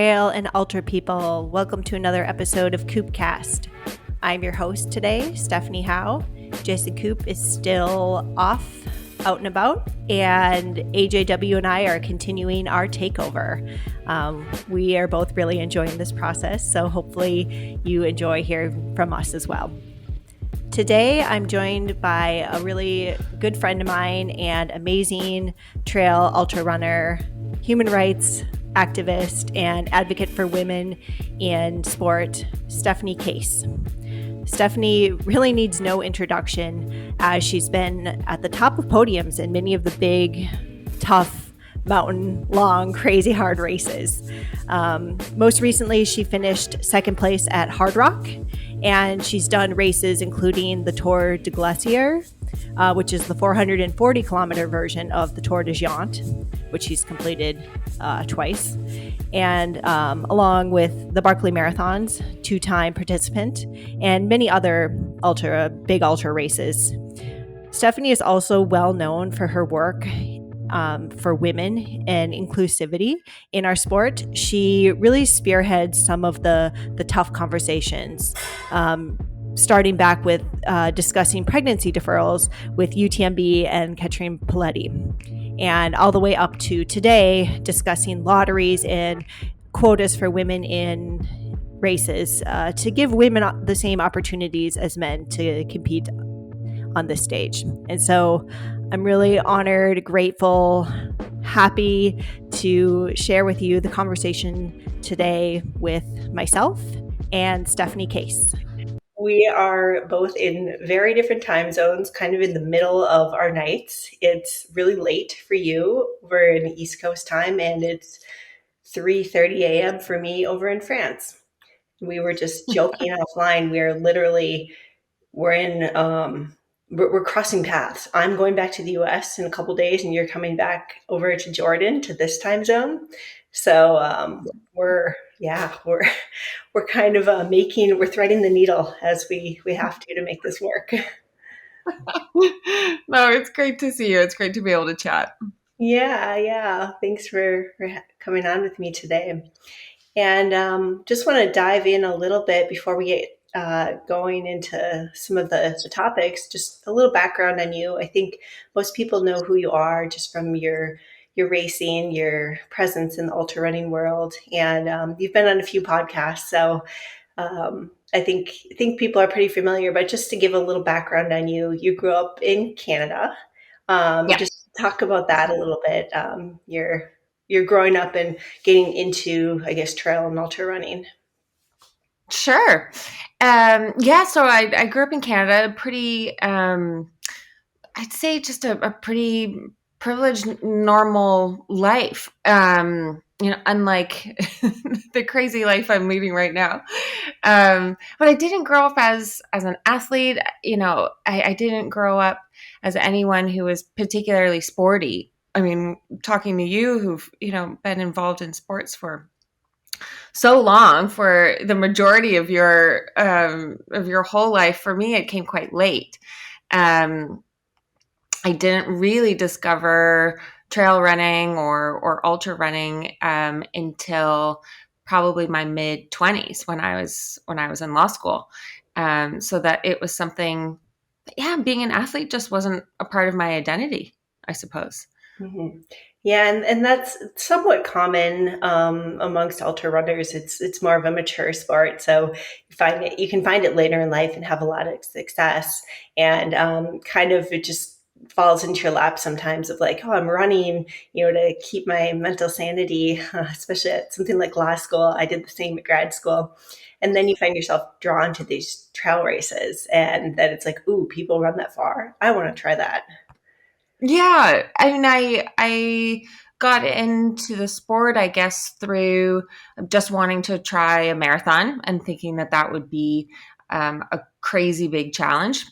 trail and ultra people. Welcome to another episode of Koopcast. I'm your host today, Stephanie Howe. Jason Koop is still off, out and about, and AJW and I are continuing our takeover. We are both really enjoying this process, so hopefully you enjoy hearing from us as well. Today, I'm joined by a really good friend of mine and amazing trail ultra runner, human rights activist, and advocate for women in sport, Stephanie Case. Stephanie really needs no introduction, as she's been at the top of podiums in many of the big, tough, mountain, long, crazy hard races. Most recently, she finished second place at Hardrock, and she's done races including the Tor de Glaciers, which is the 440 kilometer version of the Tor de Glaciers, which she's completed twice, and along with the Barkley Marathons, two-time participant, and many other big ultra races. Stephanie is also well known for her work for women and inclusivity in our sport. She really spearheads some of the tough conversations, starting back with discussing pregnancy deferrals with UTMB and Katrine Paletti, and all the way up to today discussing lotteries and quotas for women in races to give women the same opportunities as men to compete on this stage. And so I'm really honored, grateful, happy to share with you the conversation today with myself and Stephanie Case. We are both in very different time zones, kind of in the middle of our nights. It's really late for you. We're in East Coast time, and it's 3:30 a.m. for me over in France. We were just joking offline. We're crossing paths. I'm going back to the US in a couple days, and you're coming back over to Jordan to this time zone. So we're kind of we're threading the needle as we have to make this work. No, it's great to see you. It's great to be able to chat. Yeah. Thanks for coming on with me today. And just want to dive in a little bit before we get going into some of the topics. Just a little background on you. I think most people know who you are just from your racing, your presence in the ultra running world, and you've been on a few podcasts. So I think people are pretty familiar. But just to give a little background on you, you grew up in Canada. Just talk about that a little bit. You're growing up and getting into, I guess, trail and ultra running. Sure. So I grew up in Canada, pretty, I'd say just a pretty privileged, normal life. Unlike the crazy life I'm leading right now. But I didn't grow up as an athlete. I didn't grow up as anyone who was particularly sporty. I mean, talking to you who've, been involved in sports for so long, for the majority of your whole life, for me, it came quite late. I didn't really discover trail running or ultra running until probably my mid 20s when I was in law school. So that it was something, being an athlete just wasn't a part of my identity, I suppose. Mm-hmm. Yeah, and that's somewhat common amongst ultra runners. It's more of a mature sport, so you can find it later in life and have a lot of success. And kind of it just falls into your lap sometimes of like, oh, I'm running, to keep my mental sanity, especially at something like law school. I did the same at grad school. And then you find yourself drawn to these trail races, and then it's like, ooh, people run that far. I want to try that. Yeah, I mean, I got into the sport, I guess, through just wanting to try a marathon and thinking that would be a crazy big challenge.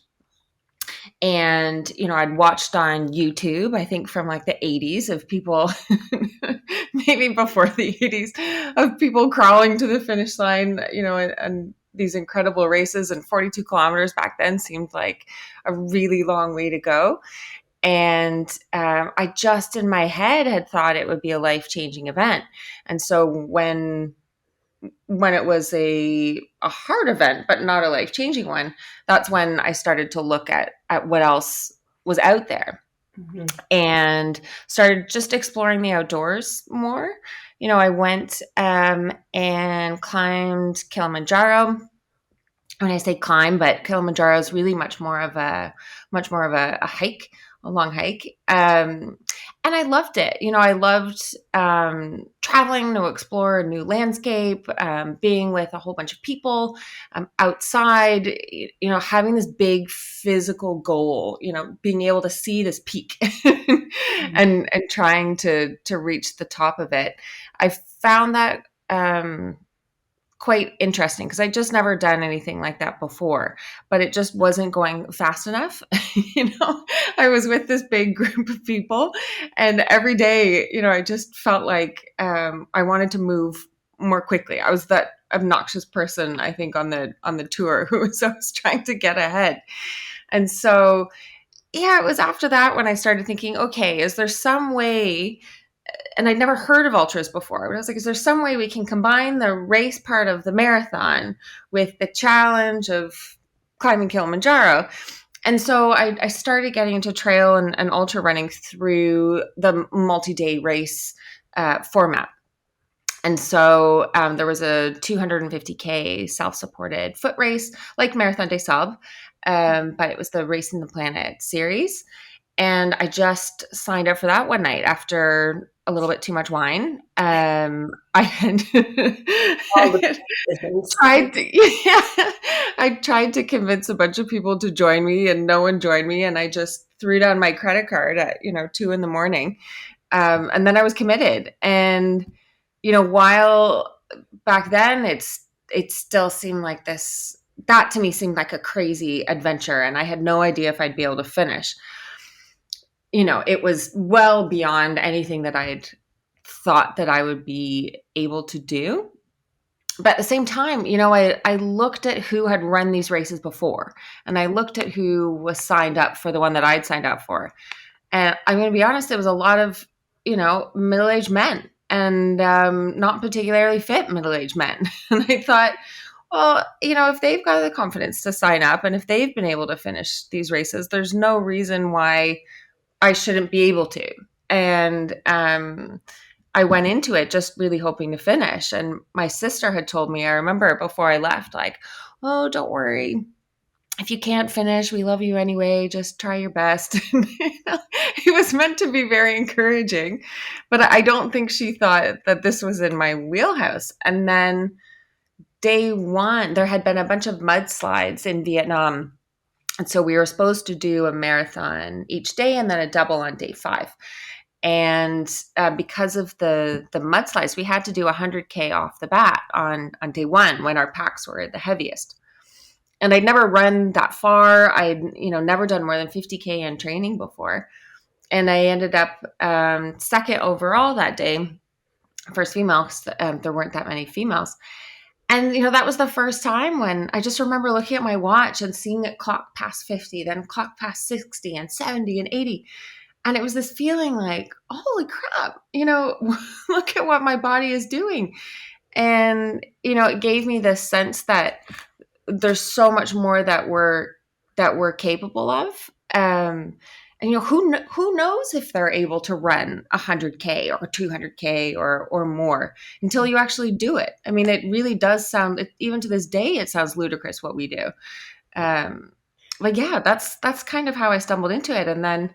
And, I'd watched on YouTube, I think from like the 80s, of people, maybe before the 80s, of people crawling to the finish line, and these incredible races. And 42 kilometers back then seemed like a really long way to go. And I just in my head had thought it would be a life-changing event. And so when when it was a hard event, but not a life changing one, that's when I started to look at what else was out there. Mm-hmm. And started just exploring the outdoors more. I went and climbed Kilimanjaro. When I say climb, but Kilimanjaro is really much more of a hike, a long hike. And I loved it. I loved traveling to explore a new landscape, being with a whole bunch of people outside, having this big physical goal, being able to see this peak and trying to reach the top of it. I found that quite interesting because I just never done anything like that before, but it just wasn't going fast enough. I was with this big group of people, and every day, I just felt like I wanted to move more quickly. I was that obnoxious person, I think, on the tour who was always trying to get ahead. And so, yeah, it was after that when I started thinking, okay, is there some way, and I'd never heard of ultras before, but I was like, is there some way we can combine the race part of the marathon with the challenge of climbing Kilimanjaro? And so I started getting into trail and ultra running through the multi-day race format. And so there was a 250K self-supported foot race like Marathon des Sables, but it was the Racing the Planet series. And I just signed up for that one night after a little bit too much wine. I had I tried to convince a bunch of people to join me, and no one joined me. And I just threw down my credit card at 2 a.m. And then I was committed. And while back then it still seemed like this. That to me seemed like a crazy adventure, and I had no idea if I'd be able to finish. It was well beyond anything that I'd thought that I would be able to do. But at the same time, I looked at who had run these races before, and I looked at who was signed up for the one that I'd signed up for. And I'm going to be honest, it was a lot of, middle-aged men, and not particularly fit middle-aged men. And I thought, well, if they've got the confidence to sign up and if they've been able to finish these races, there's no reason why I shouldn't be able to. And I went into it just really hoping to finish. And my sister had told me, I remember before I left, like, oh, don't worry. If you can't finish, we love you anyway. Just try your best. It was meant to be very encouraging, but I don't think she thought that this was in my wheelhouse. And then day one, there had been a bunch of mudslides in Vietnam. And so we were supposed to do a marathon each day and then a double on day 5. And because of the mudslides, we had to do 100K off the bat on day 1 when our packs were the heaviest. And I'd never run that far. I'd never done more than 50K in training before. And I ended up second overall that day, first female, because there weren't that many females. And, that was the first time when I just remember looking at my watch and seeing it clock past 50, then clock past 60 and 70 and 80. And it was this feeling like, holy crap, look at what my body is doing. And, it gave me this sense that there's so much more that we're capable of. And who knows if they're able to run 100K or 200K or more until you actually do it. I mean, it really does sound, even to this day, it sounds ludicrous what we do. But yeah, that's kind of how I stumbled into it. And then,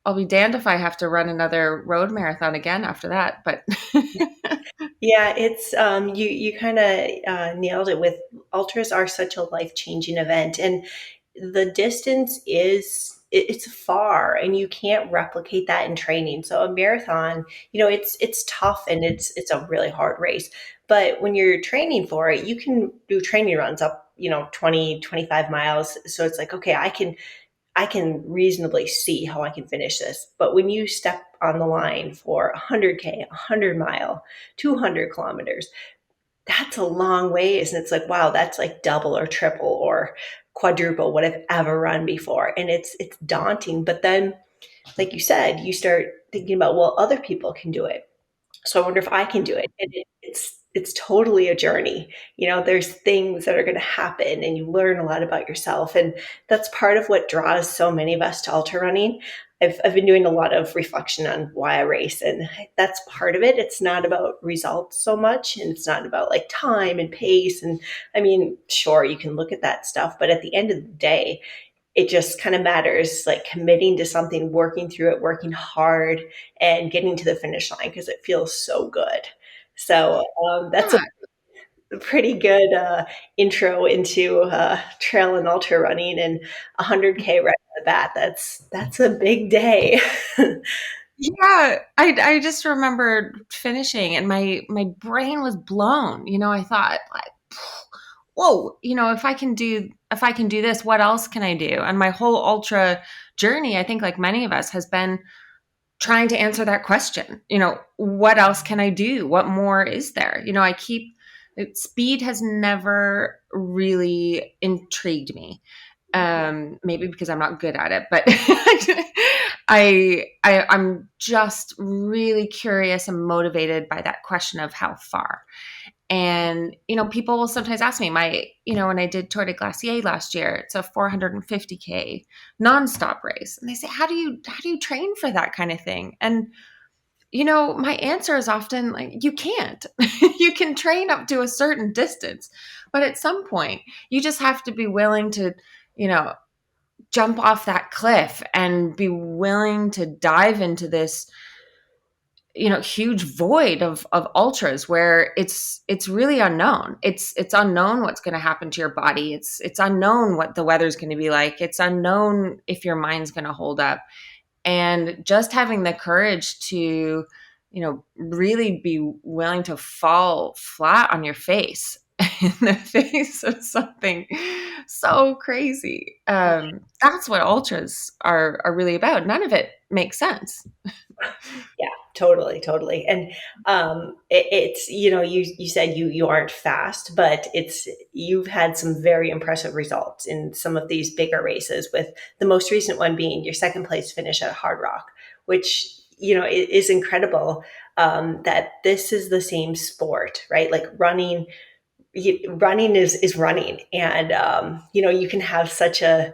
I'll be damned if I have to run another road marathon again after that. But yeah, it's you kind of nailed it. With ultras are such a life-changing event, and the distance it's far, and you can't replicate that in training. So a marathon, it's tough, and it's a really hard race. But when you're training for it, you can do training runs up 20, 25 miles. So it's like, okay, I can reasonably see how I can finish this. But when you step on the line for 100K, 100-mile, 200 kilometers, that's a long ways. And it's like, wow, that's like double or triple or quadruple what I've ever run before. And it's daunting. But then, like you said, you start thinking about, well, other people can do it. So I wonder if I can do it. And it's totally a journey. There's things that are going to happen and you learn a lot about yourself. And that's part of what draws so many of us to ultra running. I've been doing a lot of reflection on why I race, and that's part of it. It's not about results so much, and it's not about like time and pace. And I mean, sure, you can look at that stuff, but at the end of the day, it just kind of matters like committing to something, working through it, working hard, and getting to the finish line because it feels so good. So that's Yeah. a pretty good intro into trail and ultra running, and 100K right off the bat. That's a big day. Yeah, I just remembered finishing and my brain was blown. I thought like, whoa, if I can do this, what else can I do? And my whole ultra journey, I think like many of us has been trying to answer that question. What else can I do? What more is there? Speed has never really intrigued me. Maybe because I'm not good at it, but I'm just really curious and motivated by that question of how far. And people will sometimes ask me, when I did Tor de Glaciers last year, it's a 450K nonstop race, and they say, how do you train for that kind of thing? And my answer is often like, you can't. You can train up to a certain distance, but at some point, you just have to be willing to, you know, jump off that cliff and be willing to dive into this, huge void of ultras where it's really unknown. It's unknown what's going to happen to your body. It's unknown what the weather's going to be like. It's unknown if your mind's going to hold up. And just having the courage to really be willing to fall flat on your face in the face of something so crazy, that's what ultras are really about. None of it makes sense. Yeah, totally. And it's you said you aren't fast, but you've had some very impressive results in some of these bigger races, with the most recent one being your second place finish at Hardrock, which it is incredible. That this is the same sport, right? Like running is running, and you can have such a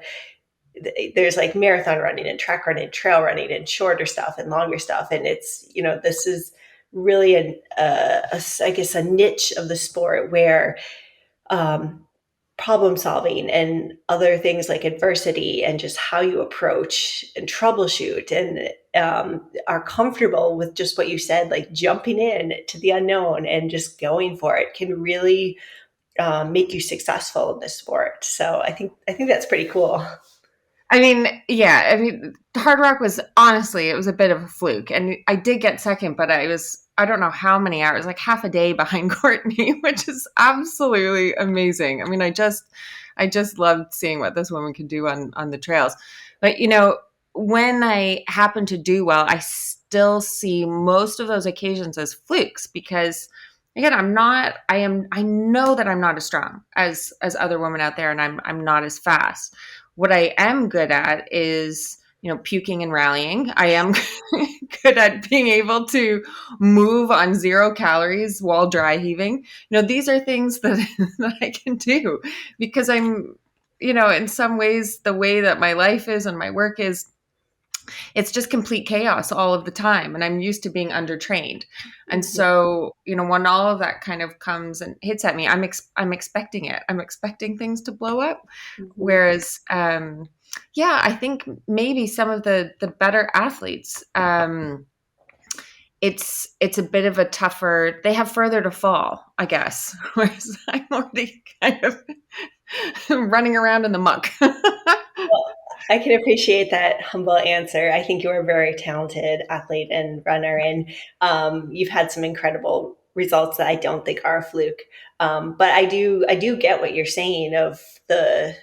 there's like marathon running and track running, trail running, and shorter stuff and longer stuff. And it's, this is really I guess, a niche of the sport where um, problem solving and other things like adversity and just how you approach and troubleshoot and are comfortable with just what you said, like jumping in to the unknown and just going for it, can really make you successful in this sport. So I think that's pretty cool. I mean, yeah, Hard Rock was honestly, it was a bit of a fluke. And I did get second, but I don't know how many hours, like half a day behind Courtney, which is absolutely amazing. I mean, I just loved seeing what this woman could do on the trails. But, when I happen to do well, I still see most of those occasions as flukes because again, I know that I'm not as strong as other women out there, and I'm not as fast. What I am good at is, puking and rallying. I am good at being able to move on 0 calories while dry heaving. These are things that, that I can do because I'm, in some ways, the way that my life is and my work is, it's just complete chaos all of the time. And I'm used to being undertrained. And so, when all of that kind of comes and hits at me, I'm expecting it. I'm expecting things to blow up. Mhm. Whereas, yeah, I think maybe some of the better athletes, it's a bit of a tougher, they have further to fall, I guess. Whereas I'm already kind of running around in the muck. Well, I can appreciate that humble answer. I think you're a very talented athlete and runner, and you've had some incredible results that I don't think are a fluke. But I do get what you're saying of the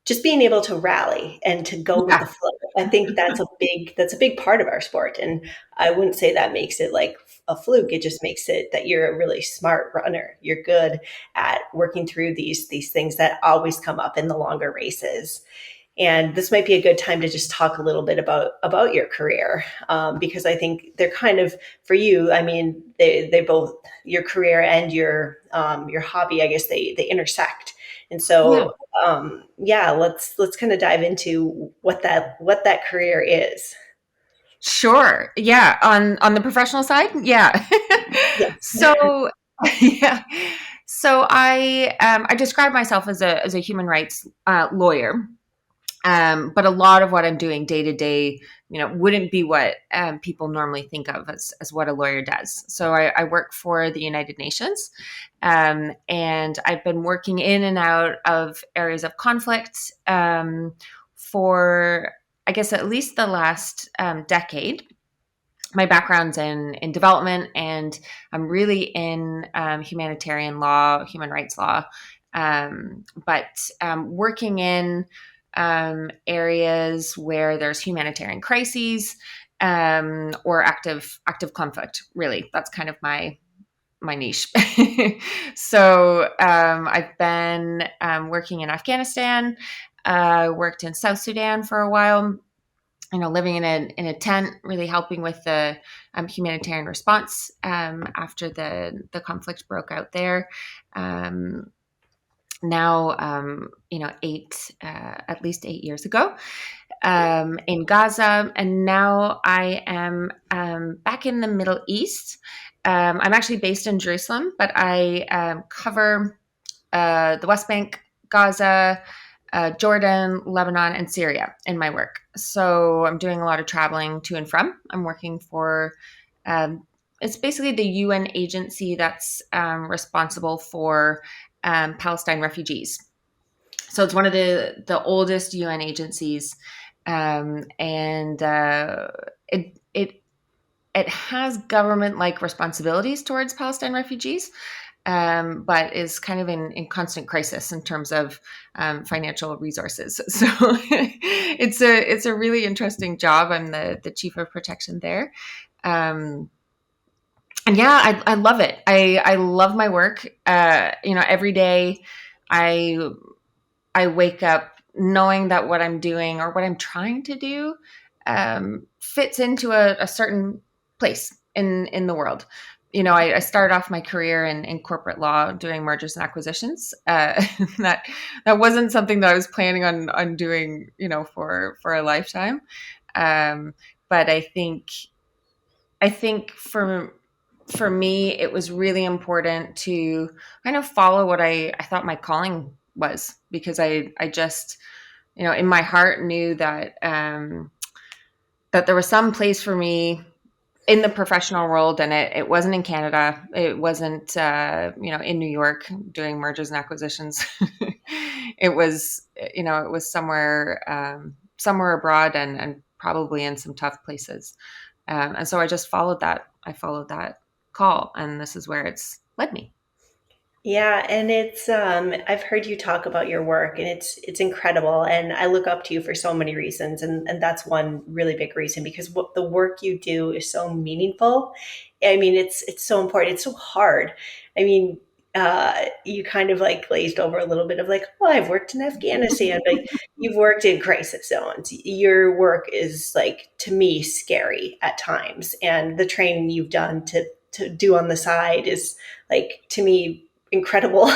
just being able to rally and to go with Yeah. the flow. I think that's a big part of our sport. And I wouldn't say that makes it like a fluke. It just makes it that you're a really smart runner. You're good at working through these things that always come up in the longer races. And this might be a good time to just talk a little bit about your career, because I think they're kind of, for you, I mean, they both, your career and your hobby, I guess they intersect. And Yeah. so yeah, let's kind of dive into what that career is. Sure. Yeah. On the professional side, yeah. Yes. So yeah. So I describe myself as a human rights lawyer. But a lot of what I'm doing day to day, wouldn't be what people normally think of as what a lawyer does. So I work for the United Nations, and I've been working in and out of areas of conflict for, I guess, at least the last decade. My background's in development, and I'm really in humanitarian law, human rights law, but working in areas where there's humanitarian crises or active conflict. Really, that's kind of my niche. So I've been working in Afghanistan, worked in South Sudan for a while, living in a tent, really helping with the humanitarian response after the conflict broke out there. Um, Now, at least 8 years ago, in Gaza, and now I am back in the Middle East. I'm actually based in Jerusalem, but I cover the West Bank, Gaza, Jordan, Lebanon, and Syria in my work. So I'm doing a lot of traveling to and from. I'm working for, it's basically the UN agency that's responsible for Palestine refugees. So it's one of the oldest UN agencies, and it has government like responsibilities towards Palestine refugees, but is kind of in constant crisis in terms of financial resources. So it's a really interesting job. I'm the chief of protection there. Um, and yeah, I love it. I love my work. Every day I I wake up knowing that what I'm doing or what I'm trying to do fits into a certain place in the world. I started off my career in corporate law doing mergers and acquisitions. That that wasn't something that I was planning on doing, for a lifetime. Um, but I think for me, it was really important to kind of follow what I thought my calling was, because I just, in my heart knew that there was some place for me in the professional world, and it wasn't in Canada. It wasn't, in New York doing mergers and acquisitions. It was somewhere abroad, and probably in some tough places. And so I just followed that. I followed that call, and this is where it's led me. Yeah, and it's I've heard you talk about your work, and it's incredible, and I look up to you for so many reasons, and that's one really big reason, because what the work you do is so meaningful. I mean, it's so important. It's so hard. I mean, you kind of like glazed over a little bit of like, oh, I've worked in Afghanistan, but you've worked in crisis zones. Your work is like, to me, scary at times, and the training you've done to do on the side is like, to me, incredible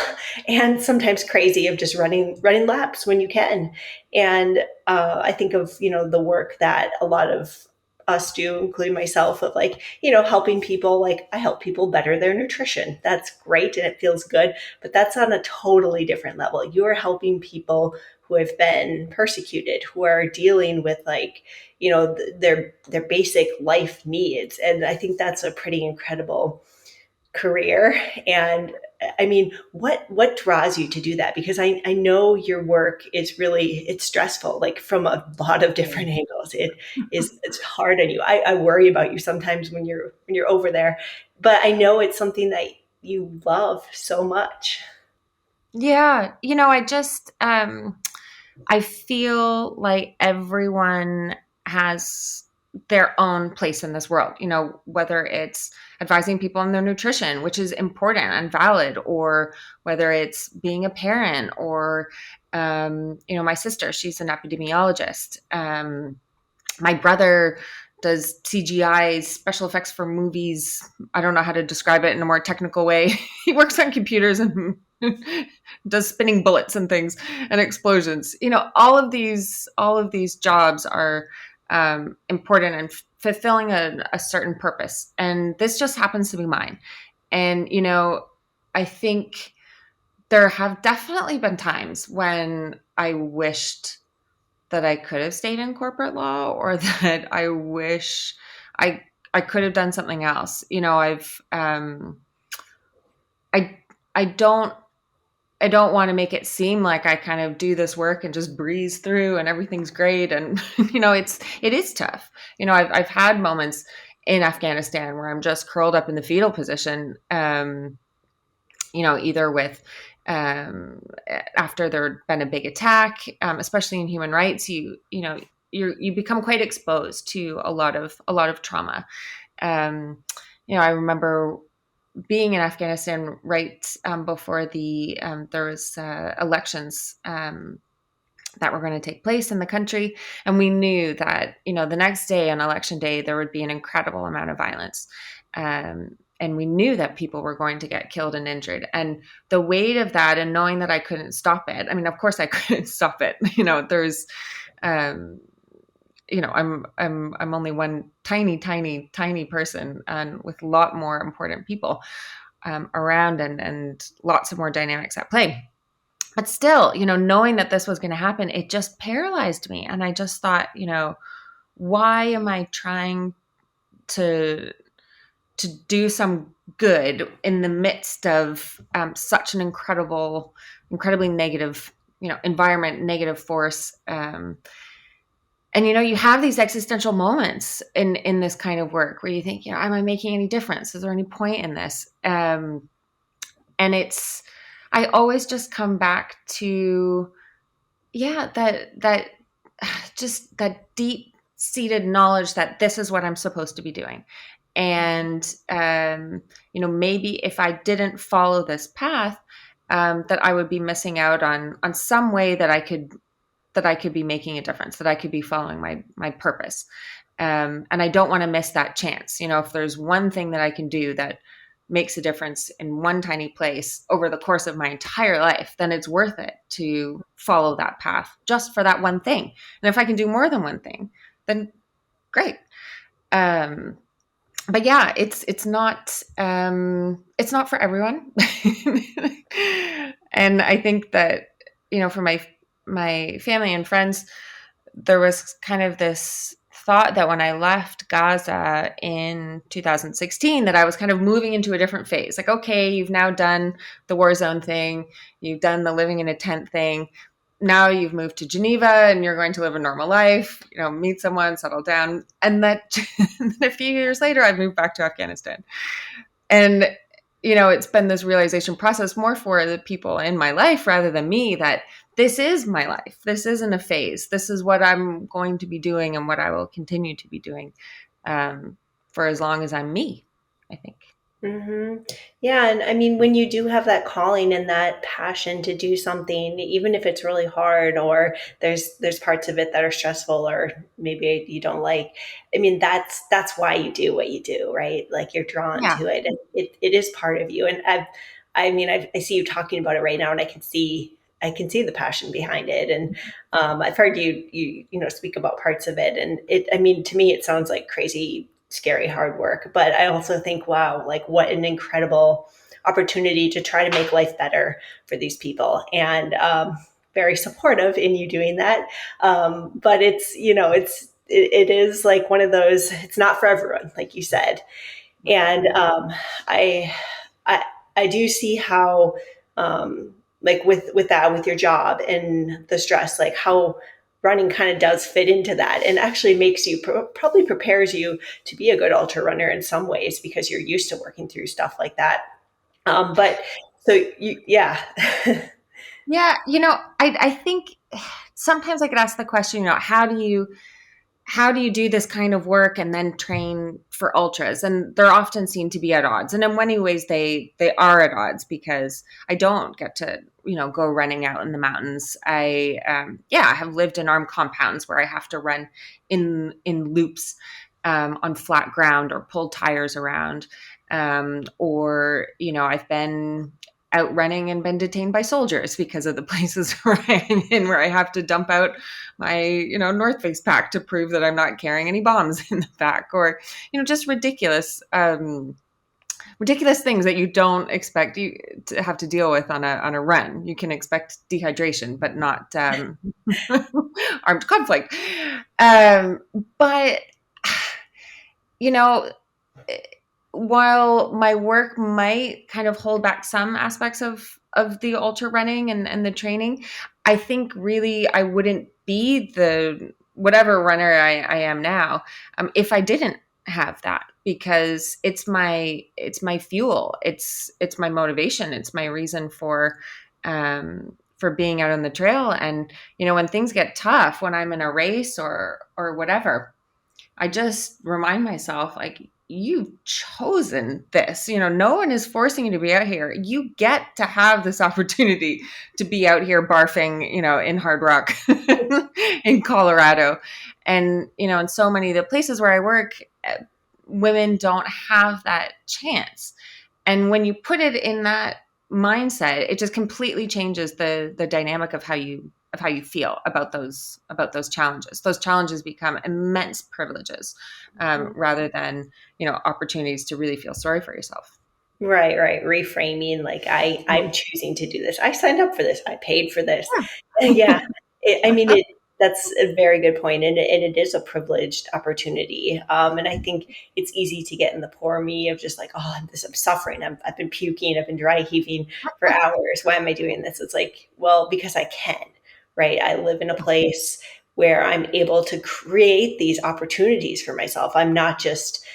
and sometimes crazy, of just running laps when you can. And I think of, the work that a lot of us do, including myself, of like, helping people. Like, I help people better their nutrition. That's great and it feels good, but that's on a totally different level. You're helping people who have been persecuted, who are dealing with, like, their basic life needs. And I think that's a pretty incredible career. And I mean, what draws you to do that? Because I know your work is really, it's stressful, like from a lot of different angles. It's hard on you. I worry about you sometimes when you're over there, but I know it's something that you love so much. Yeah, I feel like everyone has their own place in this world, whether it's advising people on their nutrition, which is important and valid, or whether it's being a parent, or, my sister, she's an epidemiologist. My brother does CGI, special effects for movies. I don't know how to describe it in a more technical way. He works on computers and does spinning bullets and things and explosions. All of these jobs are important and fulfilling a certain purpose. And this just happens to be mine. And, I think there have definitely been times when I wished that I could have stayed in corporate law, or that I wish I could have done something else. I I don't want to make it seem like I kind of do this work and just breeze through and everything's great. And it is tough. I've had moments in Afghanistan where I'm just curled up in the fetal position, either with after there'd been a big attack, especially in human rights, you become quite exposed to a lot of trauma. I remember being in Afghanistan right before there was elections that were going to take place in the country, and we knew that the next day, on election day, there would be an incredible amount of violence. And we knew that people were going to get killed and injured. And the weight of that, and knowing that I couldn't stop it. I mean, of course I couldn't stop it. There's, I'm only one tiny person, and with a lot more important people around, and lots of more dynamics at play. But still, knowing that this was going to happen, it just paralyzed me. And I just thought, why am I trying to do some good in the midst of such an incredibly negative, environment, negative force. And, you have these existential moments in this kind of work where you think, am I making any difference? Is there any point in this? And I always just come back to, that just that deep seated knowledge that this is what I'm supposed to be doing. And, maybe if I didn't follow this path, that I would be missing out on some way that I could be making a difference, that I could be following my purpose. And I don't want to miss that chance. If there's one thing that I can do that makes a difference in one tiny place over the course of my entire life, then it's worth it to follow that path just for that one thing. And if I can do more than one thing, then great. But yeah, it's not for everyone. And I think that, for my family and friends, there was kind of this thought that when I left Gaza in 2016, that I was kind of moving into a different phase. Like, okay, you've now done the war zone thing. You've done the living in a tent thing. Now you've moved to Geneva and you're going to live a normal life, meet someone, settle down. And that a few years later, I've moved back to Afghanistan. And, it's been this realization process more for the people in my life rather than me, that this is my life. This isn't a phase. This is what I'm going to be doing and what I will continue to be doing for as long as I'm me, I think. Mm-hmm. Yeah. And I mean, when you do have that calling and that passion to do something, even if it's really hard, or there's parts of it that are stressful, or maybe you don't like, I mean, that's why you do what you do, right? Like, you're drawn to it, and it is part of you. And I see you talking about it right now, and I can see the passion behind it. And I've heard you speak about parts of it, and to me, it sounds like crazy, scary, hard work. But I also think, wow, like, what an incredible opportunity to try to make life better for these people. And very supportive in you doing that. But it is like one of those, it's not for everyone, like you said. And I do see how, like with that, with your job and the stress, like how running kind of does fit into that, and actually makes you probably prepares you to be a good ultra runner in some ways, because you're used to working through stuff like that. But so yeah. Yeah. I think sometimes I get asked the question, how do you how do you do this kind of work and then train for ultras? And they're often seen to be at odds. And in many ways they are at odds, because I don't get to, go running out in the mountains. I have lived in armed compounds where I have to run in loops on flat ground, or pull tires around. Or, I've been out running and been detained by soldiers because of the places where I'm in, where I have to dump out my, North Face pack to prove that I'm not carrying any bombs in the back, or, just ridiculous things that you don't expect you to have to deal with on a run. You can expect dehydration, but not armed conflict. But while my work might kind of hold back some aspects of the ultra running and the training, I think really I wouldn't be the whatever runner I am now if I didn't have that, because it's my fuel, it's my motivation, it's my reason for being out on the trail. And when things get tough, when I'm in a race or whatever, I just remind myself, like, you've chosen this. No one is forcing you to be out here. You get to have this opportunity to be out here barfing, in Hardrock in Colorado. And, in so many of the places where I work, women don't have that chance. And when you put it in that mindset, it just completely changes the dynamic of how you feel about those challenges. Those challenges become immense privileges, rather than opportunities to really feel sorry for yourself. Right. Reframing, like I'm choosing to do this. I signed up for this. I paid for this. Yeah. That's a very good point. And it is a privileged opportunity. And I think it's easy to get in the poor me of just like, oh, I'm suffering. I've been puking. I've been dry heaving for hours. Why am I doing this? It's like, well, because I can, right? I live in a place where I'm able to create these opportunities for myself. I'm not just,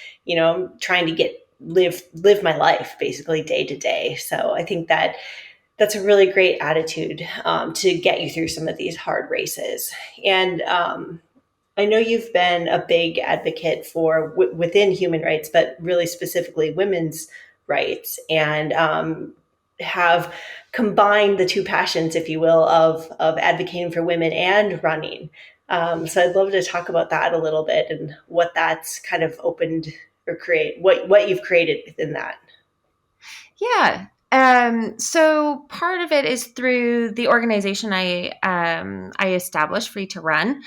trying to live my life basically day to day. So I think that's a really great attitude to get you through some of these hard races. And I know you've been a big advocate for within human rights, but really specifically women's rights, and have combined the two passions, if you will, of advocating for women and running. So I'd love to talk about that a little bit, and what that's kind of opened or what you've created within that. Yeah. So part of it is through the organization I established, Free to Run,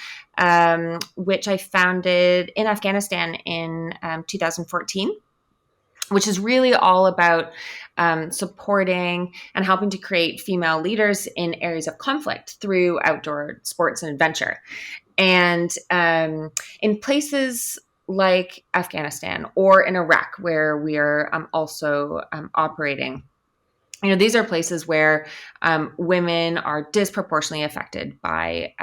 which I founded in Afghanistan in 2014, which is really all about supporting and helping to create female leaders in areas of conflict through outdoor sports and adventure. And in places like Afghanistan or in Iraq, where we are also operating, these are places where women are disproportionately affected by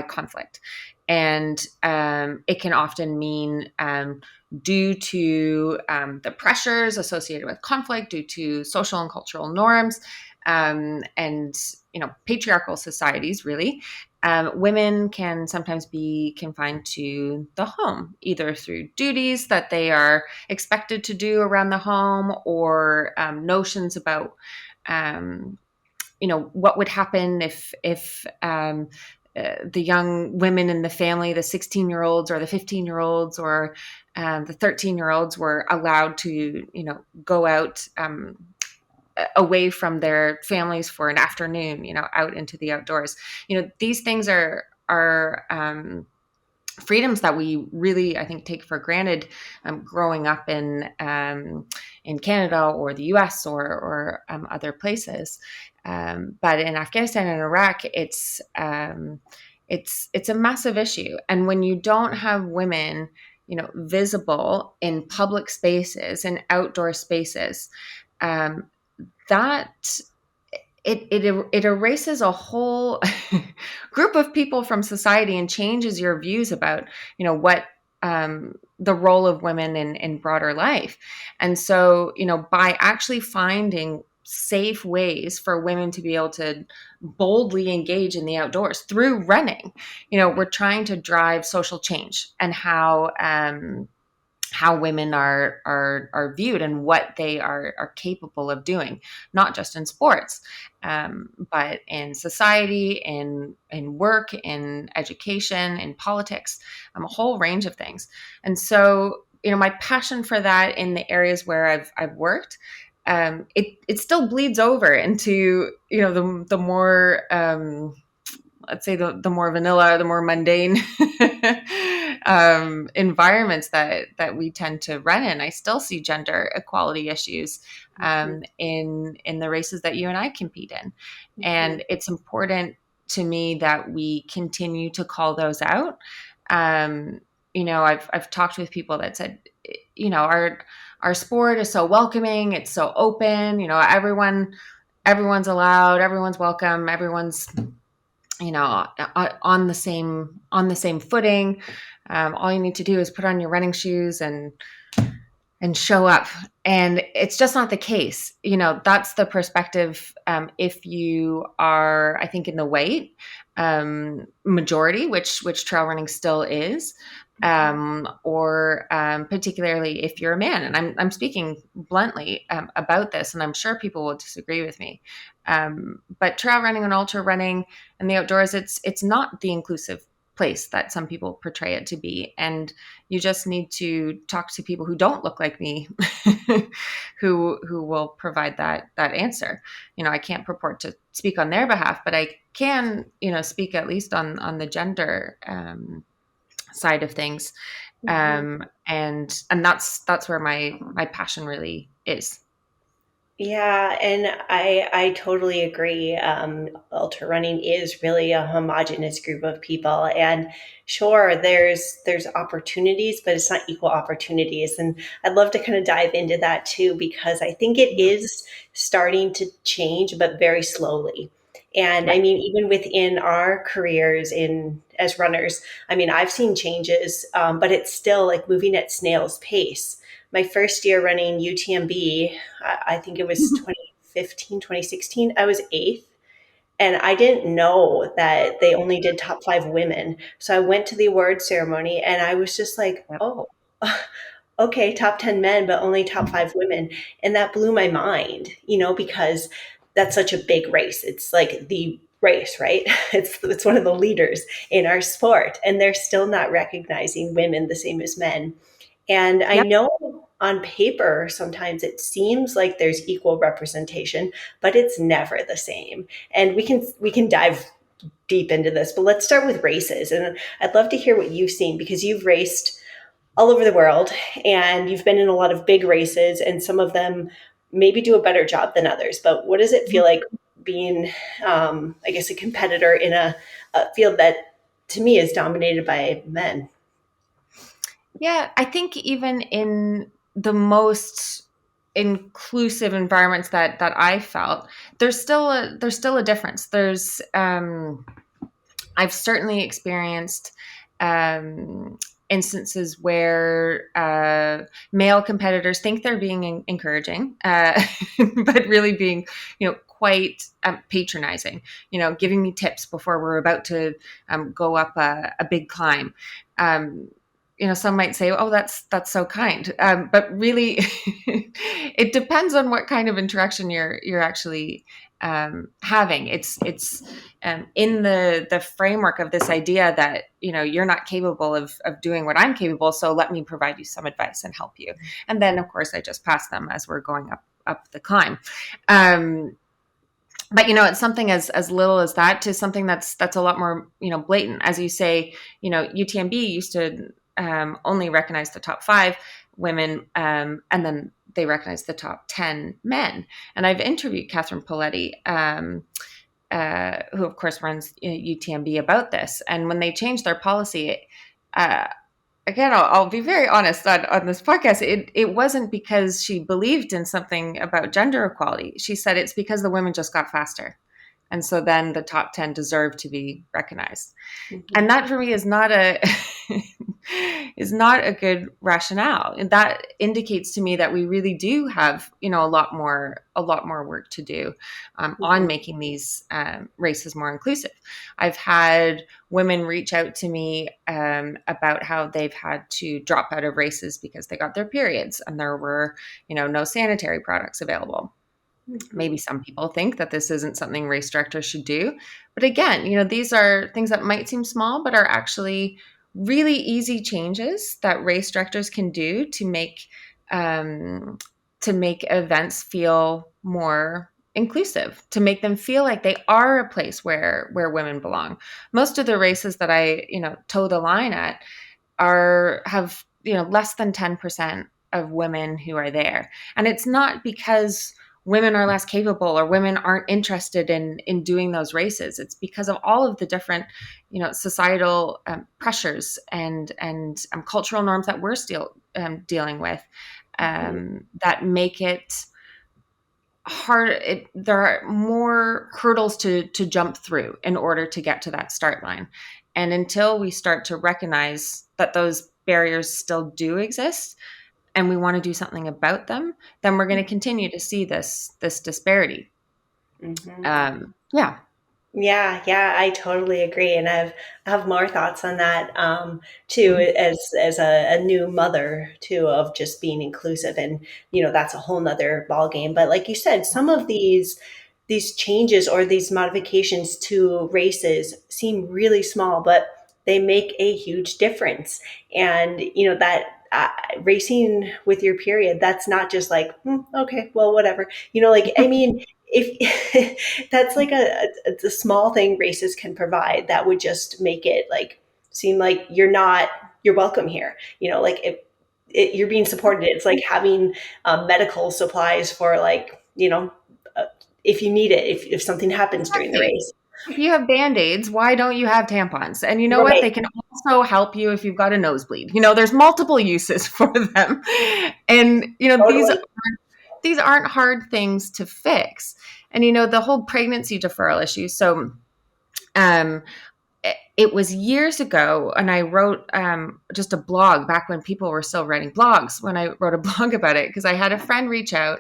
conflict. And it can often mean due to the pressures associated with conflict, due to social and cultural norms, and patriarchal societies, really. Women can sometimes be confined to the home, either through duties that they are expected to do around the home, or notions about what would happen if the young women in the family, the 16-year-olds or the 15-year-olds or the 13-year-olds, were allowed to, go out away from their families for an afternoon, out into the outdoors. These things are freedoms that we really, I think, take for granted growing up in Canada or the US or other places. But in Afghanistan and Iraq, it's a massive issue. And when you don't have women, visible in public spaces and outdoor spaces, that it erases a whole group of people from society and changes your views about, what the role of women in broader life. And so, by actually finding safe ways for women to be able to boldly engage in the outdoors through running. We're trying to drive social change and how women are viewed and what they are capable of doing, not just in sports, but in society, in work, in education, in politics, a whole range of things. And so, my passion for that in the areas where I've worked, it still bleeds over into the more let's say the more vanilla, the more mundane environments that we tend to run in. I still see gender equality issues in the races that you and I compete in, and it's important to me that we continue to call those out. I've talked with people that said, our sport is so welcoming, it's so open. Everyone's allowed, everyone's welcome, everyone's on the same footing. All you need to do is put on your running shoes and show up. And it's just not the case. That's the perspective. If you are, I think, in the white majority, which trail running still is, or particularly if you're a man. And I'm speaking bluntly about this, and I'm sure people will disagree with me. But trail running and ultra running and the outdoors, it's not the inclusive place that some people portray it to be. And you just need to talk to people who don't look like me, who will provide that answer. I can't purport to speak on their behalf, but I can, speak at least on the gender side of things. And that's where my passion really is. Yeah, and I totally agree. Ultra running is really a homogenous group of people, and sure, there's opportunities, but it's not equal opportunities. And I'd love to kind of dive into that too, because I think it is starting to change, but very slowly. And I mean, even within our careers as runners, I mean, I've seen changes, but it's still like moving at snail's pace. My first year running UTMB, I think it was 2015, 2016, I was eighth. And I didn't know that they only did top 5 women. So I went to the award ceremony and I was just like, oh, okay, top 10 men, but only top 5 women. And that blew my mind, because that's such a big race. It's like the race, right? It's one of the leaders in our sport. And they're still not recognizing women the same as men. And I know on paper, sometimes it seems like there's equal representation, but it's never the same. And we can dive deep into this, but let's start with races. And I'd love to hear what you've seen, because you've raced all over the world and you've been in a lot of big races, and some of them maybe do a better job than others. But what does it feel like being, I guess, a competitor in a field that to me is dominated by men? Yeah, I think even in the most inclusive environments that I felt, there's still a difference. I've certainly experienced instances where male competitors think they're being encouraging, but really being, quite patronizing, giving me tips before we're about to go up a big climb. Some might say, "Oh, that's so kind," but really, it depends on what kind of interaction you're actually having. It's in the framework of this idea that you're not capable of doing what I'm capable, so let me provide you some advice and help you. And then, of course, I just pass them as we're going up the climb. But it's something as little as that to something that's a lot more blatant. As you say, UTMB used to only recognize the top 5 women, and then they recognize the top 10 men. And I've interviewed Catherine Poletti, who of course runs UTMB, about this. And when they changed their policy, again, I'll be very honest on this podcast. It wasn't because she believed in something about gender equality. She said it's because the women just got faster. And so then the top 10 deserve to be recognized. Mm-hmm. And that for me is not is not a good rationale. And that indicates to me that we really do have, a lot more work to do on making these races more inclusive. I've had women reach out to me about how they've had to drop out of races because they got their periods and there were, no sanitary products available. Maybe some people think that this isn't something race directors should do. But again, these are things that might seem small, but are actually really easy changes that race directors can do to make events feel more inclusive, to make them feel like they are a place where women belong. Most of the races that I, toe the line at have less than 10% of women who are there. And it's not because women are less capable or women aren't interested in doing those races. It's because of all of the different, societal pressures and cultural norms that we're still dealing with that make it hard. There are more hurdles to jump through in order to get to that start line. And until we start to recognize that those barriers still do exist, and we want to do something about them, then we're going to continue to see this disparity. Yeah. Yeah, I totally agree, and I have more thoughts on that too. As a new mother too, of just being inclusive, and that's a whole nother ball game. But like you said, some of these changes or these modifications to races seem really small, but they make a huge difference. And that racing with your period, that's not just like okay, well, whatever. Like I mean, if that's like a small thing races can provide that would just make it like seem like you're welcome here. Like if you're being supported, it's like having medical supplies for like if you need it, if something happens during the Exactly. race. If you have Band-Aids, why don't you have tampons? And you know what? Right. They can also help you if you've got a nosebleed. There's multiple uses for them. And, Totally. these aren't hard things to fix. And, the whole pregnancy deferral issue. So, um, it was years ago, and I wrote just a blog back when people were still writing blogs, when I wrote a blog about it, because I had a friend reach out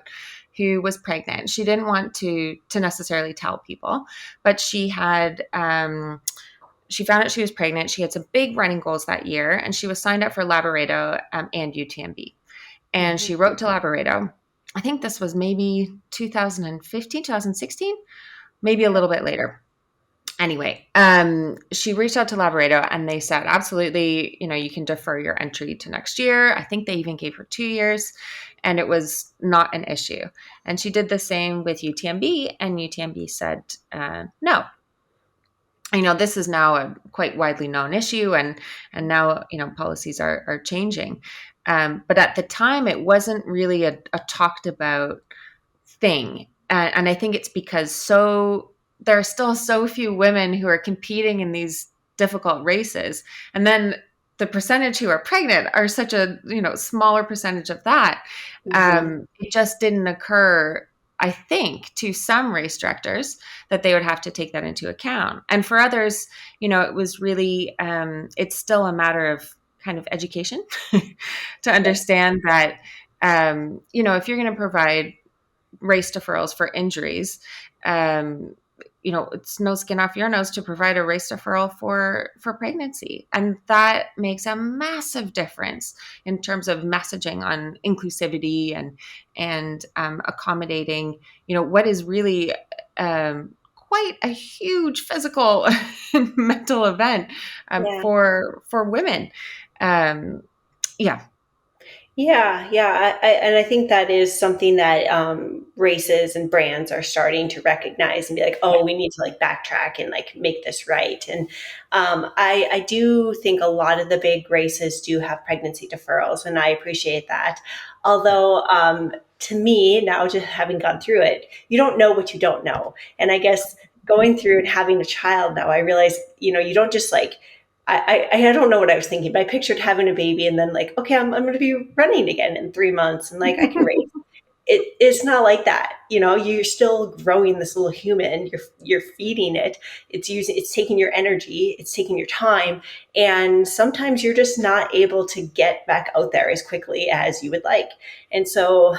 who was pregnant. She didn't want to necessarily tell people, but she had she found out she was pregnant. She had some big running goals that year, and she was signed up for Laboredo and UTMB. And she wrote to Laboredo. I think this was maybe 2015, 2016, maybe a little bit later. Anyway, she reached out to Laboredo and they said, absolutely, you can defer your entry to next year. I think they even gave her 2 years and it was not an issue. And she did the same with UTMB and UTMB said, no. This is now a quite widely known issue and now, policies are changing. But at the time, it wasn't really a talked about thing. And I think it's because there are still so few women who are competing in these difficult races. And then the percentage who are pregnant are such a, smaller percentage of that. It just didn't occur, I think, to some race directors that they would have to take that into account. And for others, it was really, it's still a matter of kind of education to understand that, if you're going to provide race deferrals for injuries, it's no skin off your nose to provide a race deferral for pregnancy. And that makes a massive difference in terms of messaging on inclusivity and accommodating, what is really quite a huge physical and mental event for women. Yeah. Yeah. And I think that is something that races and brands are starting to recognize and be like, oh, we need to like backtrack and like make this right. And I do think a lot of the big races do have pregnancy deferrals, and I appreciate that. Although to me, now just having gone through it, you don't know what you don't know. And I guess going through and having a child now, I realize, you don't just like, I don't know what I was thinking, but I pictured having a baby and then like, okay, I'm going to be running again in 3 months and like I can race. it's not like that. You're still growing this little human. You're feeding it. It's taking your energy. It's taking your time. And sometimes you're just not able to get back out there as quickly as you would like. And so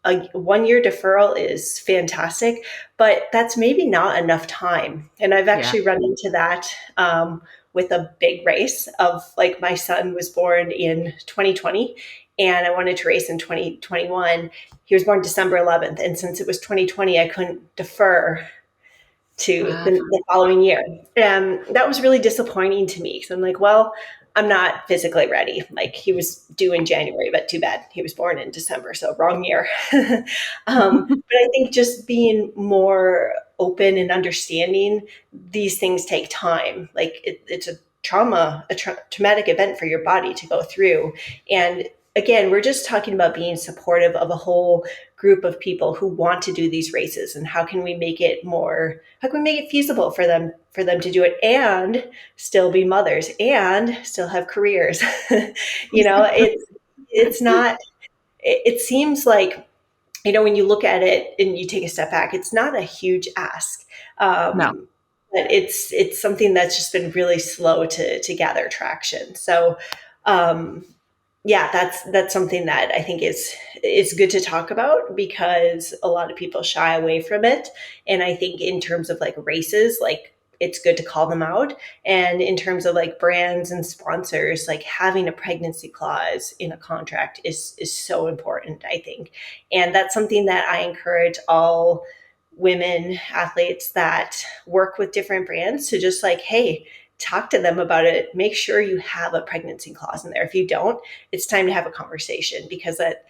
a 1 year deferral is fantastic, but that's maybe not enough time. And I've Yeah. actually run into that with a big race of, like, my son was born in 2020 and I wanted to race in 2021. He was born December 11th. And since it was 2020, I couldn't defer to the following year. And that was really disappointing to me because I'm like, well, I'm not physically ready. Like, he was due in January, but too bad. He was born in December, so wrong year. But I think just being more open and understanding these things take time. Like, it's a traumatic event for your body to go through. And again, we're just talking about being supportive of a whole group of people who want to do these races, and how can we make it feasible for them to do it and still be mothers and still have careers. It's not, it seems like, when you look at it and you take a step back, it's not a huge ask. No. But it's something that's just been really slow to gather traction. So yeah, that's something that I think is good to talk about, because a lot of people shy away from it. And I think in terms of like races, like, it's good to call them out. And in terms of like brands and sponsors, like, having a pregnancy clause in a contract is so important, I think. And that's something that I encourage all women athletes that work with different brands to just, like, hey, talk to them about it. Make sure you have a pregnancy clause in there. If you don't, it's time to have a conversation, because that,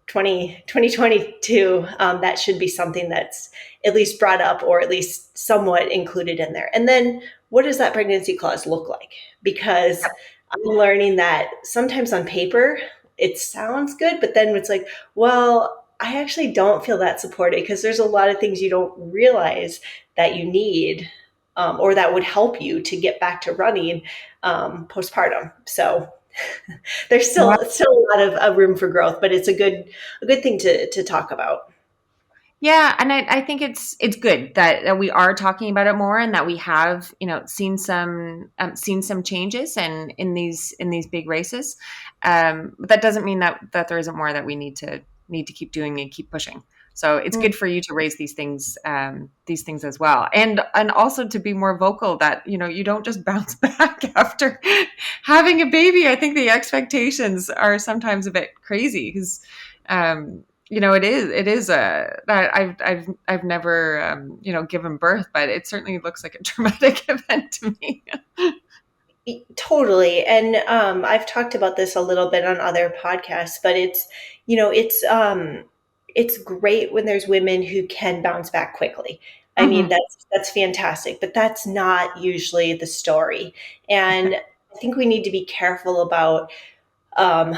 2022, that should be something that's at least brought up, or at least somewhat included in there. And then, what does that pregnancy clause look like? Because I'm learning that sometimes on paper it sounds good, but then it's like, well, I actually don't feel that supported, because there's a lot of things you don't realize that you need, or that would help you to get back to running postpartum. So there's still a lot of room for growth, but it's a good thing to talk about. Yeah, and I think it's good that we are talking about it more, and that we have seen some changes and in these big races. But that doesn't mean that there isn't more that we need to keep doing and keep pushing. So it's good for you to raise these things as well, and also to be more vocal that you don't just bounce back after having a baby. I think the expectations are sometimes a bit crazy because. It is I've never given birth, but it certainly looks like a traumatic event to me. Totally. And I've talked about this a little bit on other podcasts, but it's great when there's women who can bounce back quickly. I mean, that's fantastic, but that's not usually the story. And I think we need to be careful about um,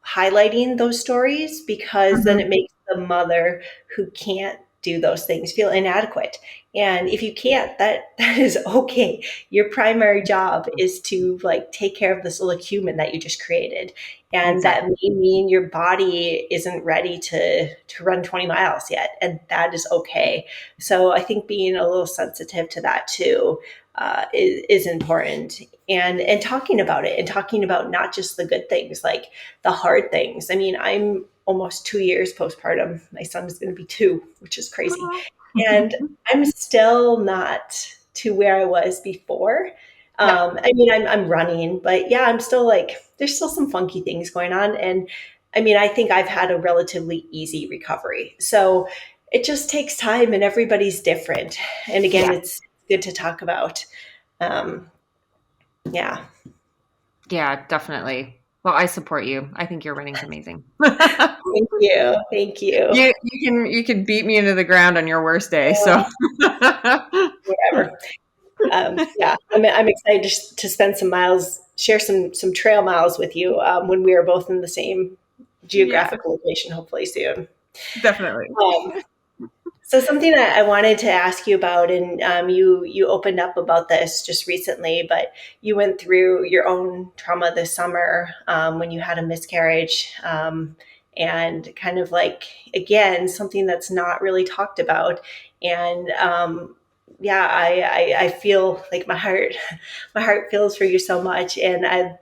highlighting those stories, because then it makes the mother who can't do those things feel inadequate. And if you can't, that is okay. Your primary job is to, like, take care of this little human that you just created. And Exactly. that may mean your body isn't ready to run 20 miles yet. And that is okay. So I think being a little sensitive to that too is important. And talking about it, and talking about not just the good things, like the hard things. I mean, I'm almost 2 years postpartum. My son is going to be 2, which is crazy. And I'm still not to where I was before. No. I mean, I'm running, but yeah, I'm still, like, there's still some funky things going on. And I mean, I think I've had a relatively easy recovery. So it just takes time, and everybody's different. And again, Yeah. it's good to talk about. Um, yeah. Yeah, definitely. Well, I support you. I think your running's amazing. Thank you. Thank you. You can beat me into the ground on your worst day. So Whatever. Yeah, I'm excited to spend some miles, share some trail miles with you when we are both in the same yeah, geographic location, hopefully soon. definitely. Um, so something that I wanted to ask you about, and you opened up about this just recently, but you went through your own trauma this summer when you had a miscarriage, and kind of like, again, something that's not really talked about. And yeah, I feel like my heart feels for you so much. And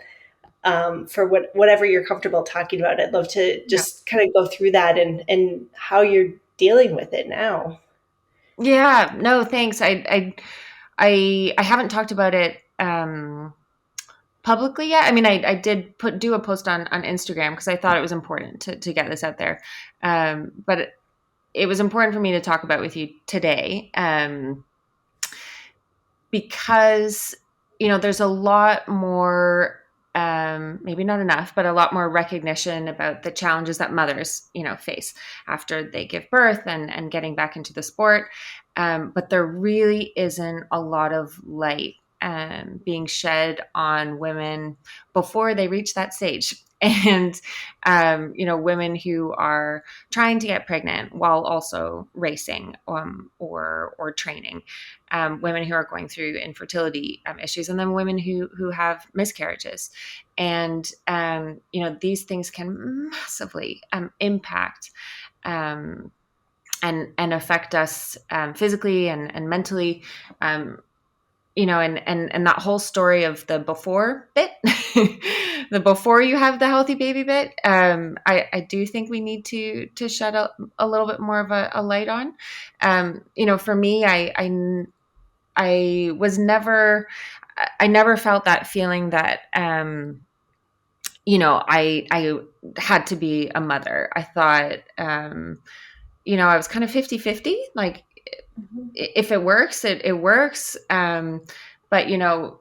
for whatever you're comfortable talking about, I'd love to Yeah. just kind of go through that and how you're dealing with it now. Yeah, no, thanks. I haven't talked about it publicly yet. I mean, I did do a post on Instagram because I thought it was important to get this out there. But it was important for me to talk about with you today, because, there's a lot more, maybe not enough, but a lot more recognition about the challenges that mothers, face after they give birth and getting back into the sport. But there really isn't a lot of light being shed on women before they reach that stage. And, women who are trying to get pregnant while also racing or training, women who are going through infertility issues, and then women who have miscarriages. And, these things can massively impact and affect us physically and mentally. And that whole story of the before bit, the before you have the healthy baby bit, I do think we need to shed a little bit more of a light on. For me, I never felt that feeling that, I had to be a mother. I thought, I was kind of 50-50, like, if it works, it works. But,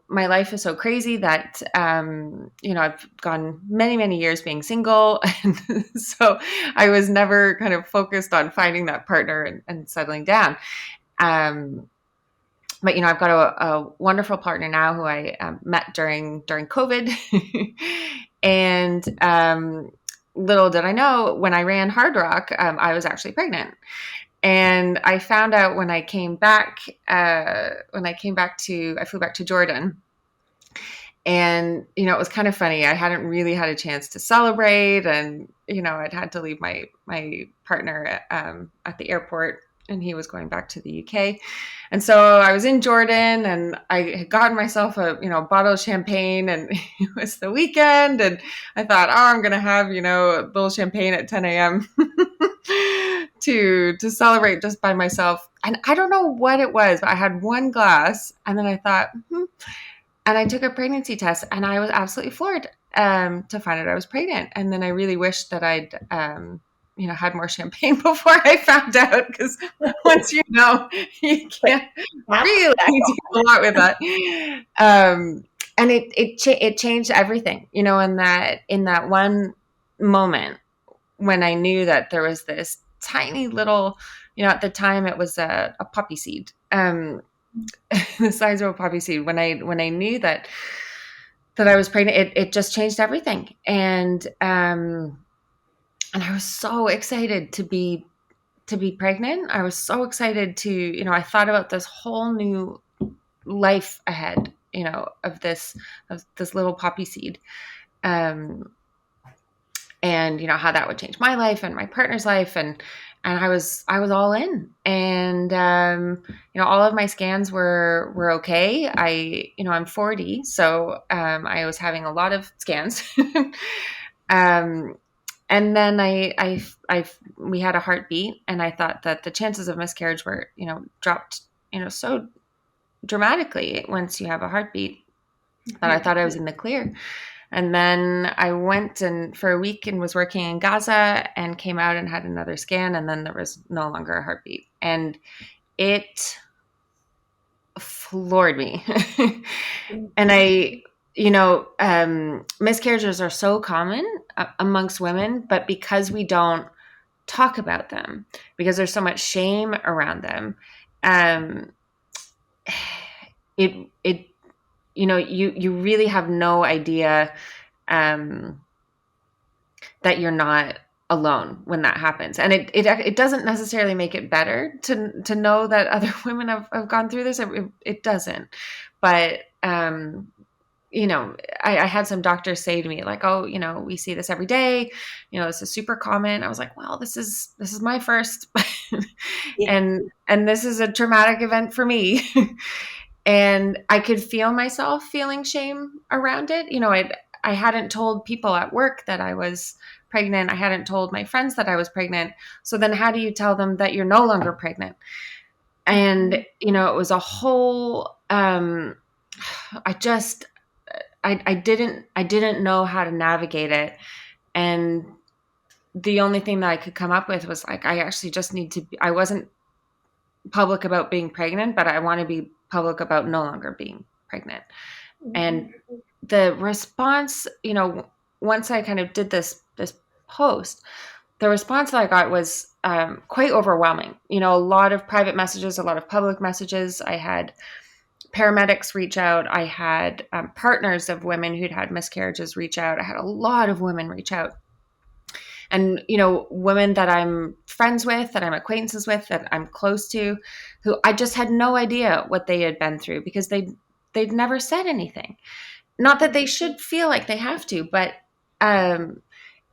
my life is so crazy that, I've gone many, many years being single. And so I was never kind of focused on finding that partner and settling down. But, I've got a wonderful partner now who I met during COVID. And little did I know, when I ran Hardrock, I was actually pregnant. And I found out when I came back, I flew back to Jordan. And, it was kind of funny. I hadn't really had a chance to celebrate. And, I'd had to leave my partner at the airport, and he was going back to the UK. And so I was in Jordan, and I had gotten myself a bottle of champagne, and it was the weekend. And I thought, I'm going to have, a little champagne at 10 a.m. to celebrate just by myself. And I don't know what it was, but I had one glass, and then I thought, and I took a pregnancy test, and I was absolutely floored to find out I was pregnant. And then I really wished that I'd, had more champagne before I found out, because once you can't really do a lot with that. And it changed everything, in that one moment when I knew that there was this tiny little, at the time it was a poppy seed, the size of a poppy seed. When I knew that I was pregnant, it just changed everything. And I was so excited to be pregnant. I was so excited to, I thought about this whole new life ahead, of this little poppy seed. And, how that would change my life and my partner's life. And I was all in. And, all of my scans were okay. I'm 40, so I was having a lot of scans. And then we had a heartbeat, and I thought that the chances of miscarriage were, dropped, so dramatically once you have a heartbeat, that I thought I was in the clear. And then I went for a week and was working in Gaza, and came out and had another scan, and then there was no longer a heartbeat. And it floored me. And miscarriages are so common amongst women, but because we don't talk about them, because there's so much shame around them, you really have no idea that you're not alone when that happens. And it doesn't necessarily make it better to know that other women have gone through this. It doesn't. But I had some doctors say to me like, oh, we see this every day. This is super common. I was like, well, this is my first Yeah. and this is a traumatic event for me. And I could feel myself feeling shame around it. I hadn't told people at work that I was pregnant. I hadn't told my friends that I was pregnant. So then how do you tell them that you're no longer pregnant? And, it was a whole, I didn't know how to navigate it. And the only thing that I could come up with was like, I actually just need to I wasn't public about being pregnant, but I want to be public about no longer being pregnant. And the response, once I kind of did this post, the response that I got was quite overwhelming. A lot of private messages, a lot of public messages. I had paramedics reach out. I had partners of women who'd had miscarriages reach out. I had a lot of women reach out. And, women that I'm friends with, that I'm acquaintances with, that I'm close to, who I just had no idea what they had been through because they'd never said anything. Not that they should feel like they have to, but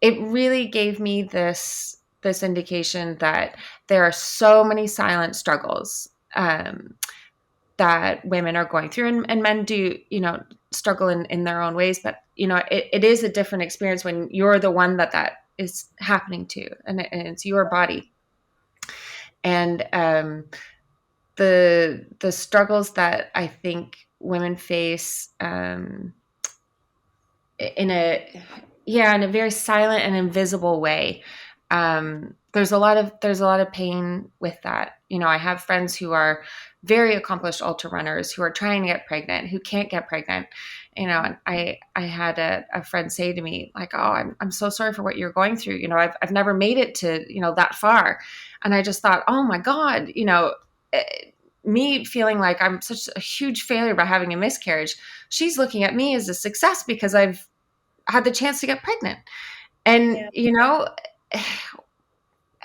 it really gave me this indication that there are so many silent struggles that women are going through, and men do, struggle in their own ways. But, it is a different experience when you're the one that is happening to, and it's your body. And the struggles that I think women face in a very silent and invisible way. There's a lot of pain with that. I have friends who are very accomplished ultra runners who are trying to get pregnant, who can't get pregnant. And I had a friend say to me like, oh, I'm so sorry for what you're going through. I've never made it to, that far. And I just thought, oh my God, me feeling like I'm such a huge failure by having a miscarriage. She's looking at me as a success because I've had the chance to get pregnant. And,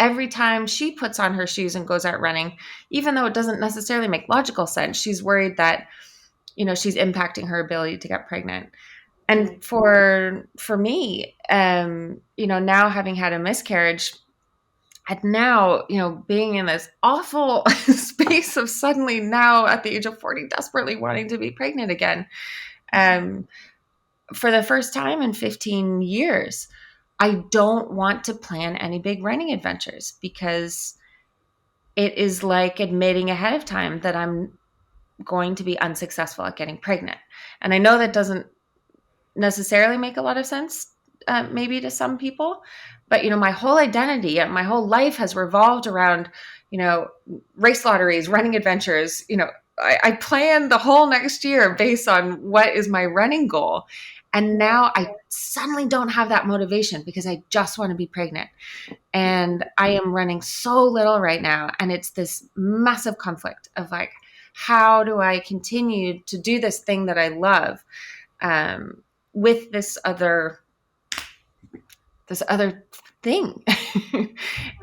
every time she puts on her shoes and goes out running, even though it doesn't necessarily make logical sense, she's worried that, she's impacting her ability to get pregnant. And for me, now having had a miscarriage, and now, being in this awful space of suddenly now at the age of 40, desperately wanting to be pregnant again, for the first time in 15 years, I don't want to plan any big running adventures because it is like admitting ahead of time that I'm going to be unsuccessful at getting pregnant. And I know that doesn't necessarily make a lot of sense, maybe to some people, but, my whole identity and my whole life has revolved around, race lotteries, running adventures. I plan the whole next year based on what is my running goal. And now I suddenly don't have that motivation because I just want to be pregnant. And I am running so little right now. And it's this massive conflict of like, how do I continue to do this thing that I love with this other thing?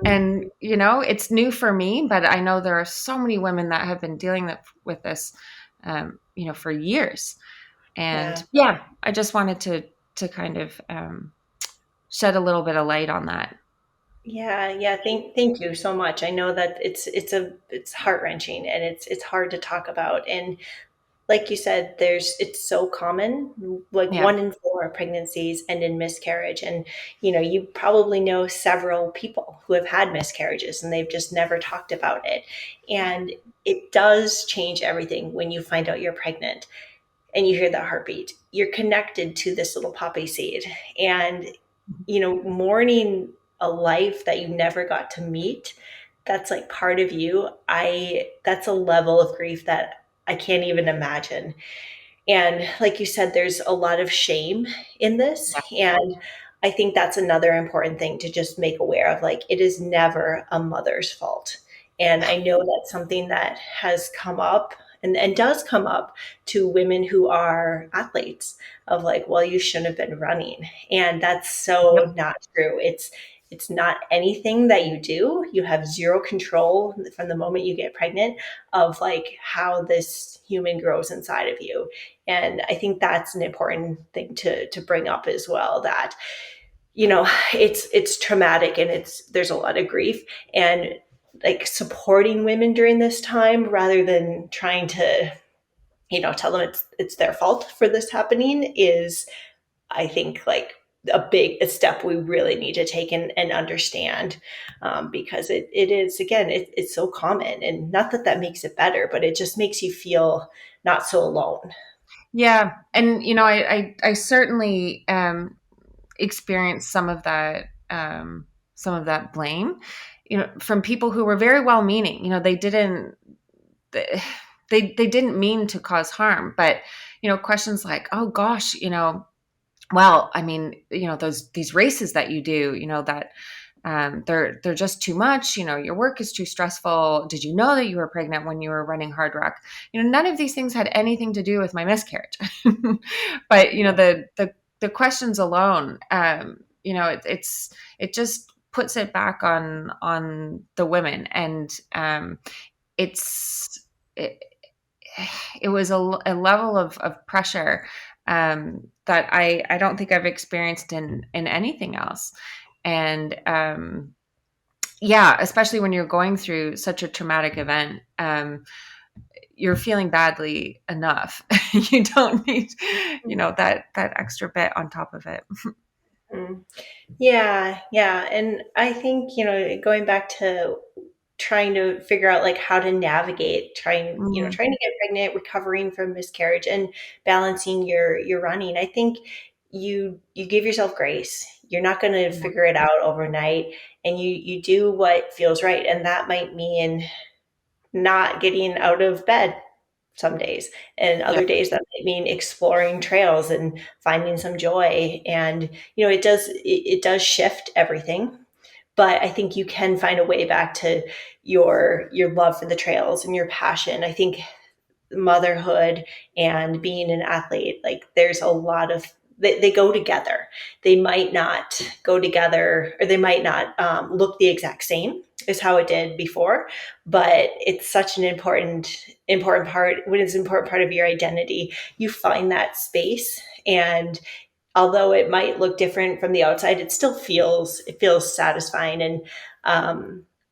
And, it's new for me, but I know there are so many women that have been dealing with this, for years. And I just wanted to kind of shed a little bit of light on that. Yeah. Thank you so much. I know that it's heart-wrenching and it's hard to talk about. And like you said, it's so common, like 1 in 4 pregnancies end in miscarriage. And, you probably know several people who have had miscarriages and they've just never talked about it. And it does change everything when you find out you're pregnant and you hear that heartbeat. You're connected to this little poppy seed, and, mourning a life that you never got to meet, that's like part of you. That's a level of grief that I can't even imagine. And like you said, there's a lot of shame in this. And I think that's another important thing to just make aware of. Like, it is never a mother's fault. And I know that's something that has come up and does come up to women who are athletes of like, well, you shouldn't have been running. And that's so not true. it's not anything that you do. You have zero control from the moment you get pregnant of like how this human grows inside of you. And I think that's an important thing to bring up as well, that it's traumatic, and there's a lot of grief, and like supporting women during this time rather than trying to tell them it's their fault for this happening is, I think, like a step we really need to take and understand, because it is, again, it's so common, and not that that makes it better, but it just makes you feel not so alone. Yeah. And, I certainly experienced some of that blame, from people who were very well meaning. They didn't mean to cause harm, but, questions like, oh gosh, well, I mean, these races that you do, that they're just too much. Your work is too stressful. Did you know that you were pregnant when you were running Hardrock? None of these things had anything to do with my miscarriage. But the questions alone, it just puts it back on the women, and it's it, it was a level of pressure that I don't think I've experienced in anything else. And yeah, especially when you're going through such a traumatic event, you're feeling badly enough. You don't need, that extra bit on top of it. Mm. Yeah. And I think, going back to trying to figure out like how to navigate Mm, trying to get pregnant, recovering from miscarriage, and balancing your running. I think you give yourself grace. You're not going to yeah, figure it out overnight, and you do what feels right, and that might mean not getting out of bed some days, and yeah, other days that might mean exploring trails and finding some joy. And it does shift everything, but I think you can find a way back to your love for the trails and your passion. I think motherhood and being an athlete, like there's a lot of they go together. They might not go together, or they might not look the exact same as how it did before, but it's such an important part. When it's an important part of your identity, you find that space, and although it might look different from the outside, it feels satisfying. And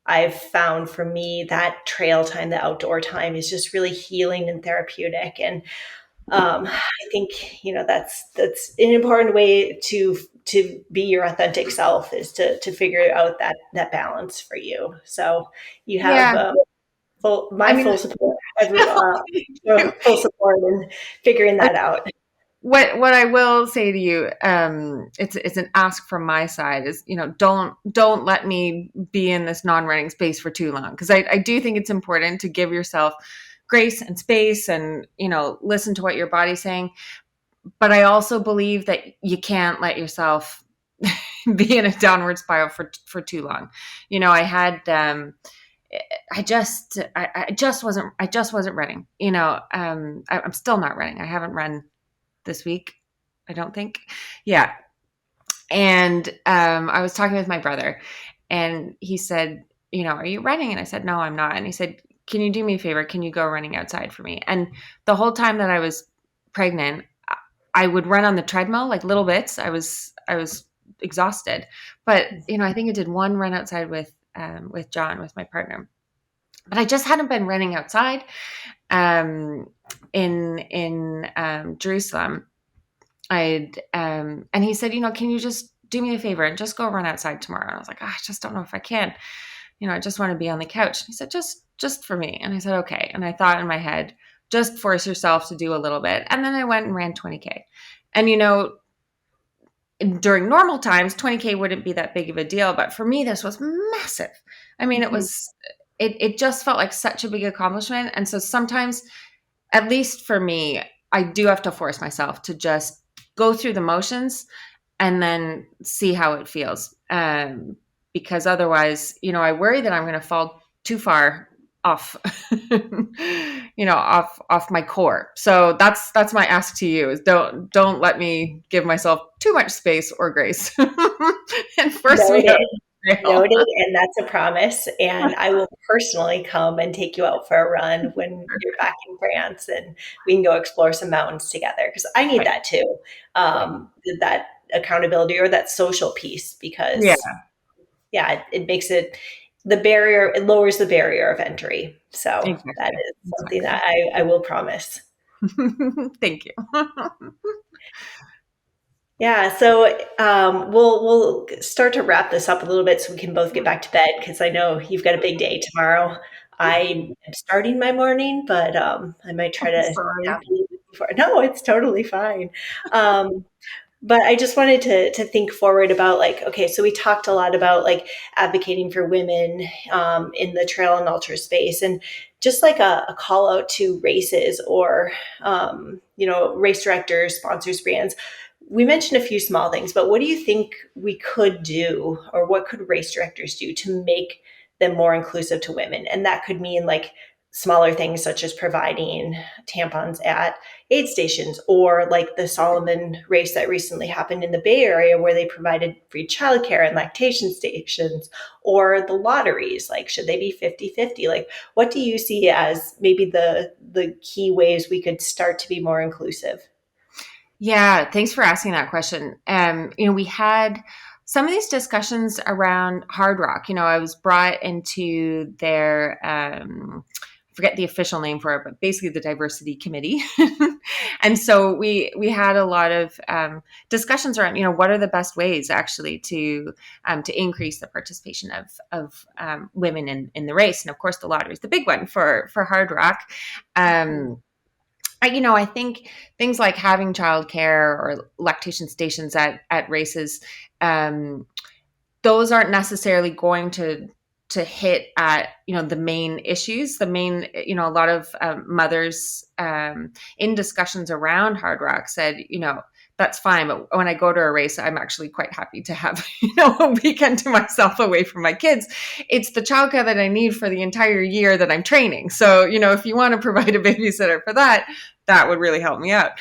I've found for me that trail time, the outdoor time, is just really healing and therapeutic. And I think that's an important way to be your authentic self, is to figure out that balance for you. So you have yeah. I my mean, full support, your full support in figuring that out. what I will say to you, it's an ask from my side, is, don't let me be in this non-running space for too long, because I do think it's important to give yourself grace and space, and listen to what your body's saying. But I also believe that you can't let yourself be in a downward spiral for too long. I had I just wasn't running. I'm still not running. I haven't run this week, I don't think. Yeah. And I was talking with my brother, and he said, are you running? And I said, no, I'm not. And he said, can you do me a favor? Can you go running outside for me? And the whole time that I was pregnant, I would run on the treadmill, like little bits. I was exhausted, but I think I did one run outside with John, with my partner, but I just hadn't been running outside in Jerusalem. And he said, can you just do me a favor and just go run outside tomorrow? And I was like, I just don't know if I can. I just want to be on the couch. And he said, just for me. And I said, okay. And I thought in my head, just force yourself to do a little bit. And then I went and ran 20K. And during normal times, 20K wouldn't be that big of a deal, but for me, this was massive. I mean, Mhm. it just felt like such a big accomplishment. And so sometimes, at least for me, I do have to force myself to just go through the motions and then see how it feels. Because otherwise, I worry that I'm going to fall too far off, off my core. So that's my ask to you, is don't let me give myself too much space or grace and force No, me up. trail. Noted, and that's a promise. And I will personally come and take you out for a run when you're back in France, and we can go explore some mountains together because I need Right. that too. Right. That accountability or that social piece Yeah, because yeah, it makes it the barrier, it lowers the barrier of entry. So that exactly. is something Exactly. that I will promise. Thank you. Yeah, so we'll start to wrap this up a little bit so we can both get back to bed because I know you've got a big day tomorrow. I am starting my morning, but I might try to Sorry. nap a little bit before. No, it's totally fine. Um, but I just wanted to think forward about like, okay, so we talked a lot about like advocating for women in the trail and ultra space, and just like a call out to races or race directors, sponsors, brands. We mentioned a few small things, but what do you think we could do, or what could race directors do to make them more inclusive to women? And that could mean like smaller things such as providing tampons at aid stations, or like the Solomon race that recently happened in the Bay Area where they provided free childcare and lactation stations, or the lotteries, like should they be 50-50? Like what do you see as maybe the key ways we could start to be more inclusive? Yeah, thanks for asking that question. We had some of these discussions around Hardrock. I was brought into their I forget the official name for it, but basically the diversity committee. And so we had a lot of discussions around, what are the best ways actually to increase the participation of women in the race, and of course the lottery is the big one for Hardrock. I think things like having childcare or lactation stations at races, um, those aren't necessarily going to hit at the main issues. The main, a lot of mothers in discussions around Hardrock said, that's fine, but when I go to a race, I'm actually quite happy to have a weekend to myself away from my kids. It's the childcare that I need for the entire year that I'm training. So if you want to provide a babysitter for that, that would really help me out,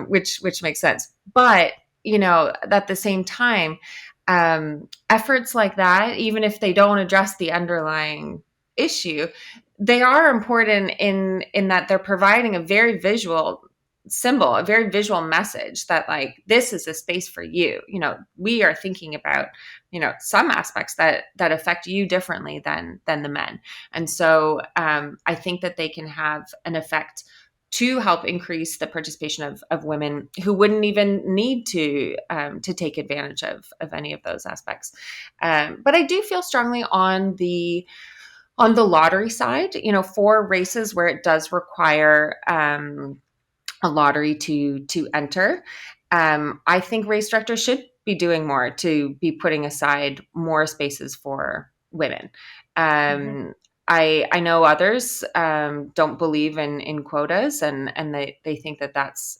which makes sense. But at the same time, efforts like that, even if they don't address the underlying issue, they are important in that they're providing a very visual symbol, a very visual message that like this is a space for you. We are thinking about some aspects that affect you differently than the men, and so I think that they can have an effect to help increase the participation of women who wouldn't even need to take advantage of any of those aspects. But I do feel strongly on the lottery side, for races where it does require a lottery to enter. I think race directors should be doing more to be putting aside more spaces for women. Mhm. I know others don't believe in quotas, and they think that that's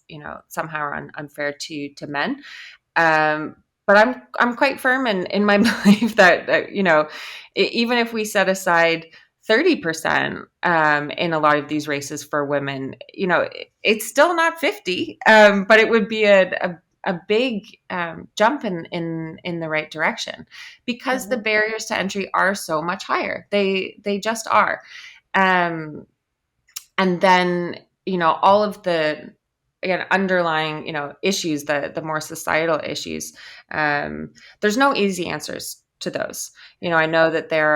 somehow unfair to men. But I'm quite firm in my belief that even if we set aside 30% in a lot of these races for women, it's still not 50, but it would be a big jump in the right direction because the Mhm. barriers to entry are so much higher. They just are. Um, and then all of the again underlying issues, the more societal issues, there's no easy answers to those. I know that there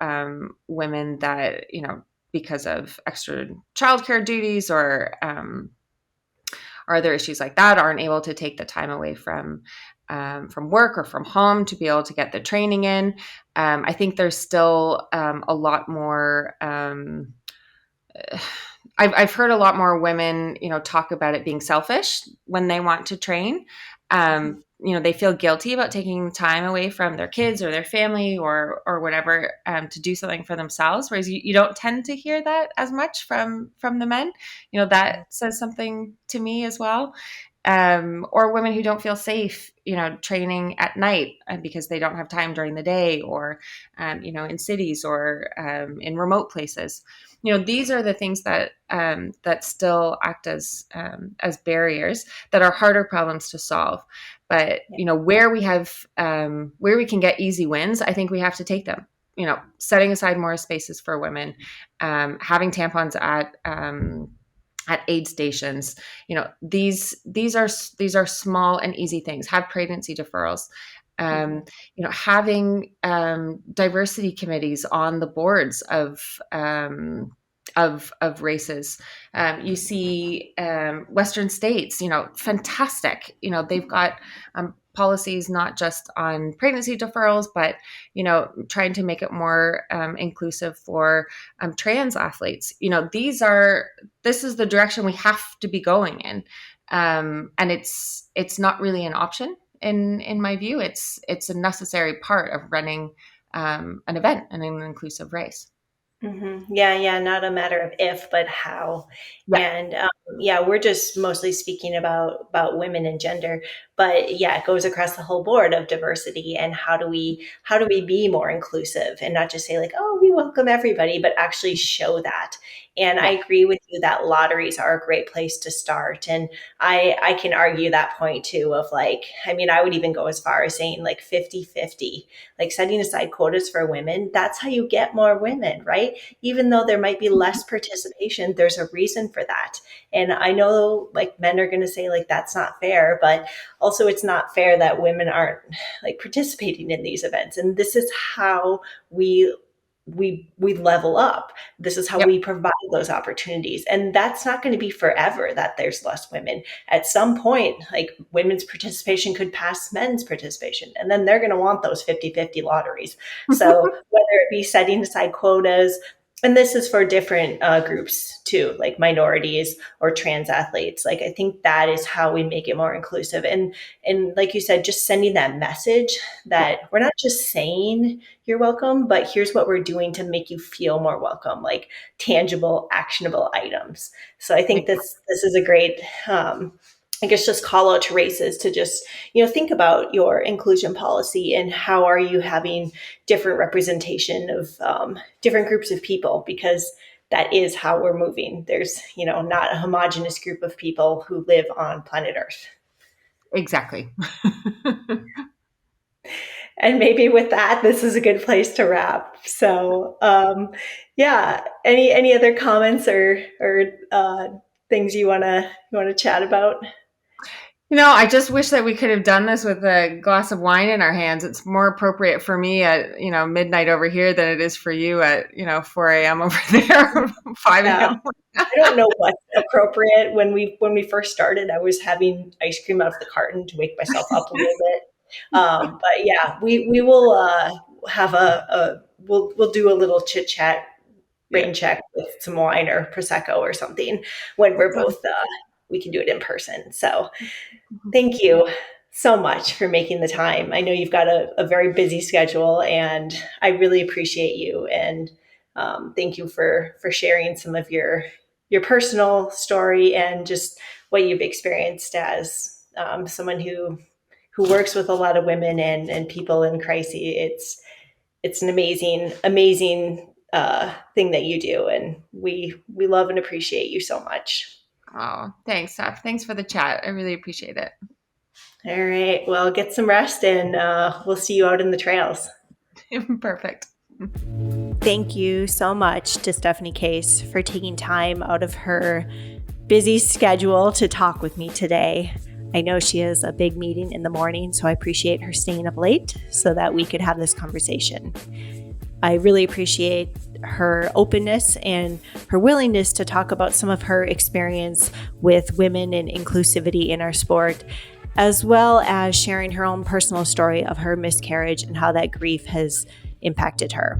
are women that because of extra childcare duties or other issues like that aren't able to take the time away from work or from home to be able to get the training in. I think there's still a lot more I've heard a lot more women, talk about it being selfish when they want to train. They feel guilty about taking time away from their kids or their family or whatever to do something for themselves. Whereas you don't tend to hear that as much from the men. That says something to me as well. or women who don't feel safe, training at night because they don't have time during the day, or, in cities or in remote places. These are the things that that still act as barriers that are harder problems to solve. But where we have where we can get easy wins, I think we have to take them. Setting aside more spaces for women, having tampons at aid stations. These are small and easy things. Have pregnancy deferrals. Having diversity committees on the boards of races. You see Western states, fantastic. They've got policies not just on pregnancy deferrals, but trying to make it more inclusive for trans athletes. This is the direction we have to be going in, and it's not really an option in my view. It's a necessary part of running an event and an inclusive race. Mm-hmm. Yeah. Not a matter of if, but how. Yeah. And we're just mostly speaking about women and gender, but yeah, it goes across the whole board of diversity. And how do we be more inclusive and not just say like, oh, we welcome everybody, but actually show that. And I agree with you that lotteries are a great place to start. And I can argue that point too of like, I mean, I would even go as far as saying like 50-50, like setting aside quotas for women. That's how you get more women, right? Even though there might be less participation, there's a reason for that. And I know like men are going to say like, that's not fair, but also it's not fair that women aren't like participating in these events. And this is how we level up. This is how we provide those opportunities. And that's not going to be forever that there's less women. At some point, like women's participation could pass men's participation. And then they're going to want those 50-50 lotteries. So whether it be setting aside quotas, and this is for different groups too, like minorities or trans athletes. Like, I think that is how we make it more inclusive. And like you said, just sending that message that we're not just saying you're welcome, but here's what we're doing to make you feel more welcome, like tangible, actionable items. So I think this is a great, I guess, just call out to races to just, think about your inclusion policy and how are you having different representation of different groups of people, because that is how we're moving. There's, not a homogenous group of people who live on planet Earth. Exactly. And maybe with that, this is a good place to wrap. So, any other comments or things you want to chat about? I just wish that we could have done this with a glass of wine in our hands. It's more appropriate for me at, midnight over here than it is for you at, 4 a.m. over there, 5 a.m. I don't know what's appropriate. When we first started, I was having ice cream out of the carton to wake myself up a little bit. But yeah, we will have we'll do a little chit chat, rain check with some wine or Prosecco or something when we're both, we can do it in person. So thank you so much for making the time. I know you've got a very busy schedule and I really appreciate you. And thank you for sharing some of your personal story and just what you've experienced as someone who works with a lot of women and people in crisis. It's an amazing thing that you do. And we love and appreciate you so much. Oh, thanks, Steph. Thanks for the chat. I really appreciate it. All right. Well, get some rest and we'll see you out in the trails. Perfect. Thank you so much to Stephanie Case for taking time out of her busy schedule to talk with me today. I know she has a big meeting in the morning, so I appreciate her staying up late so that we could have this conversation. I really appreciate her openness and her willingness to talk about some of her experience with women and inclusivity in our sport, as well as sharing her own personal story of her miscarriage and how that grief has impacted her.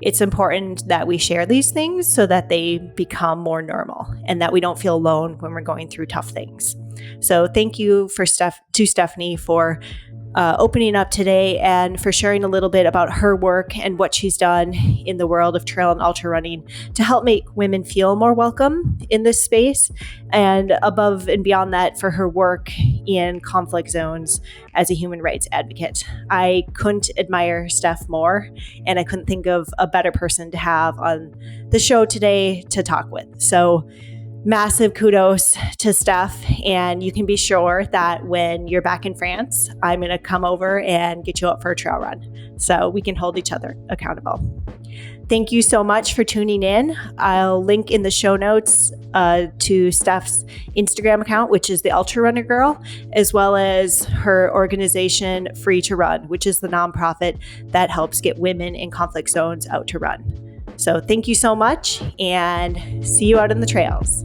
It's important that we share these things so that they become more normal and that we don't feel alone when we're going through tough things. So thank you to Stephanie for opening up today and for sharing a little bit about her work and what she's done in the world of trail and ultra running to help make women feel more welcome in this space, and above and beyond that, for her work in conflict zones as a human rights advocate. I couldn't admire Steph more, and I couldn't think of a better person to have on the show today to talk with. So massive kudos to Steph, and you can be sure that when you're back in France, I'm going to come over and get you out for a trail run so we can hold each other accountable. Thank you so much for tuning in. I'll link in the show notes to Steph's Instagram account, which is the Ultra Runner Girl, as well as her organization Free to Run, which is the nonprofit that helps get women in conflict zones out to run. So thank you so much, and see you out on the trails.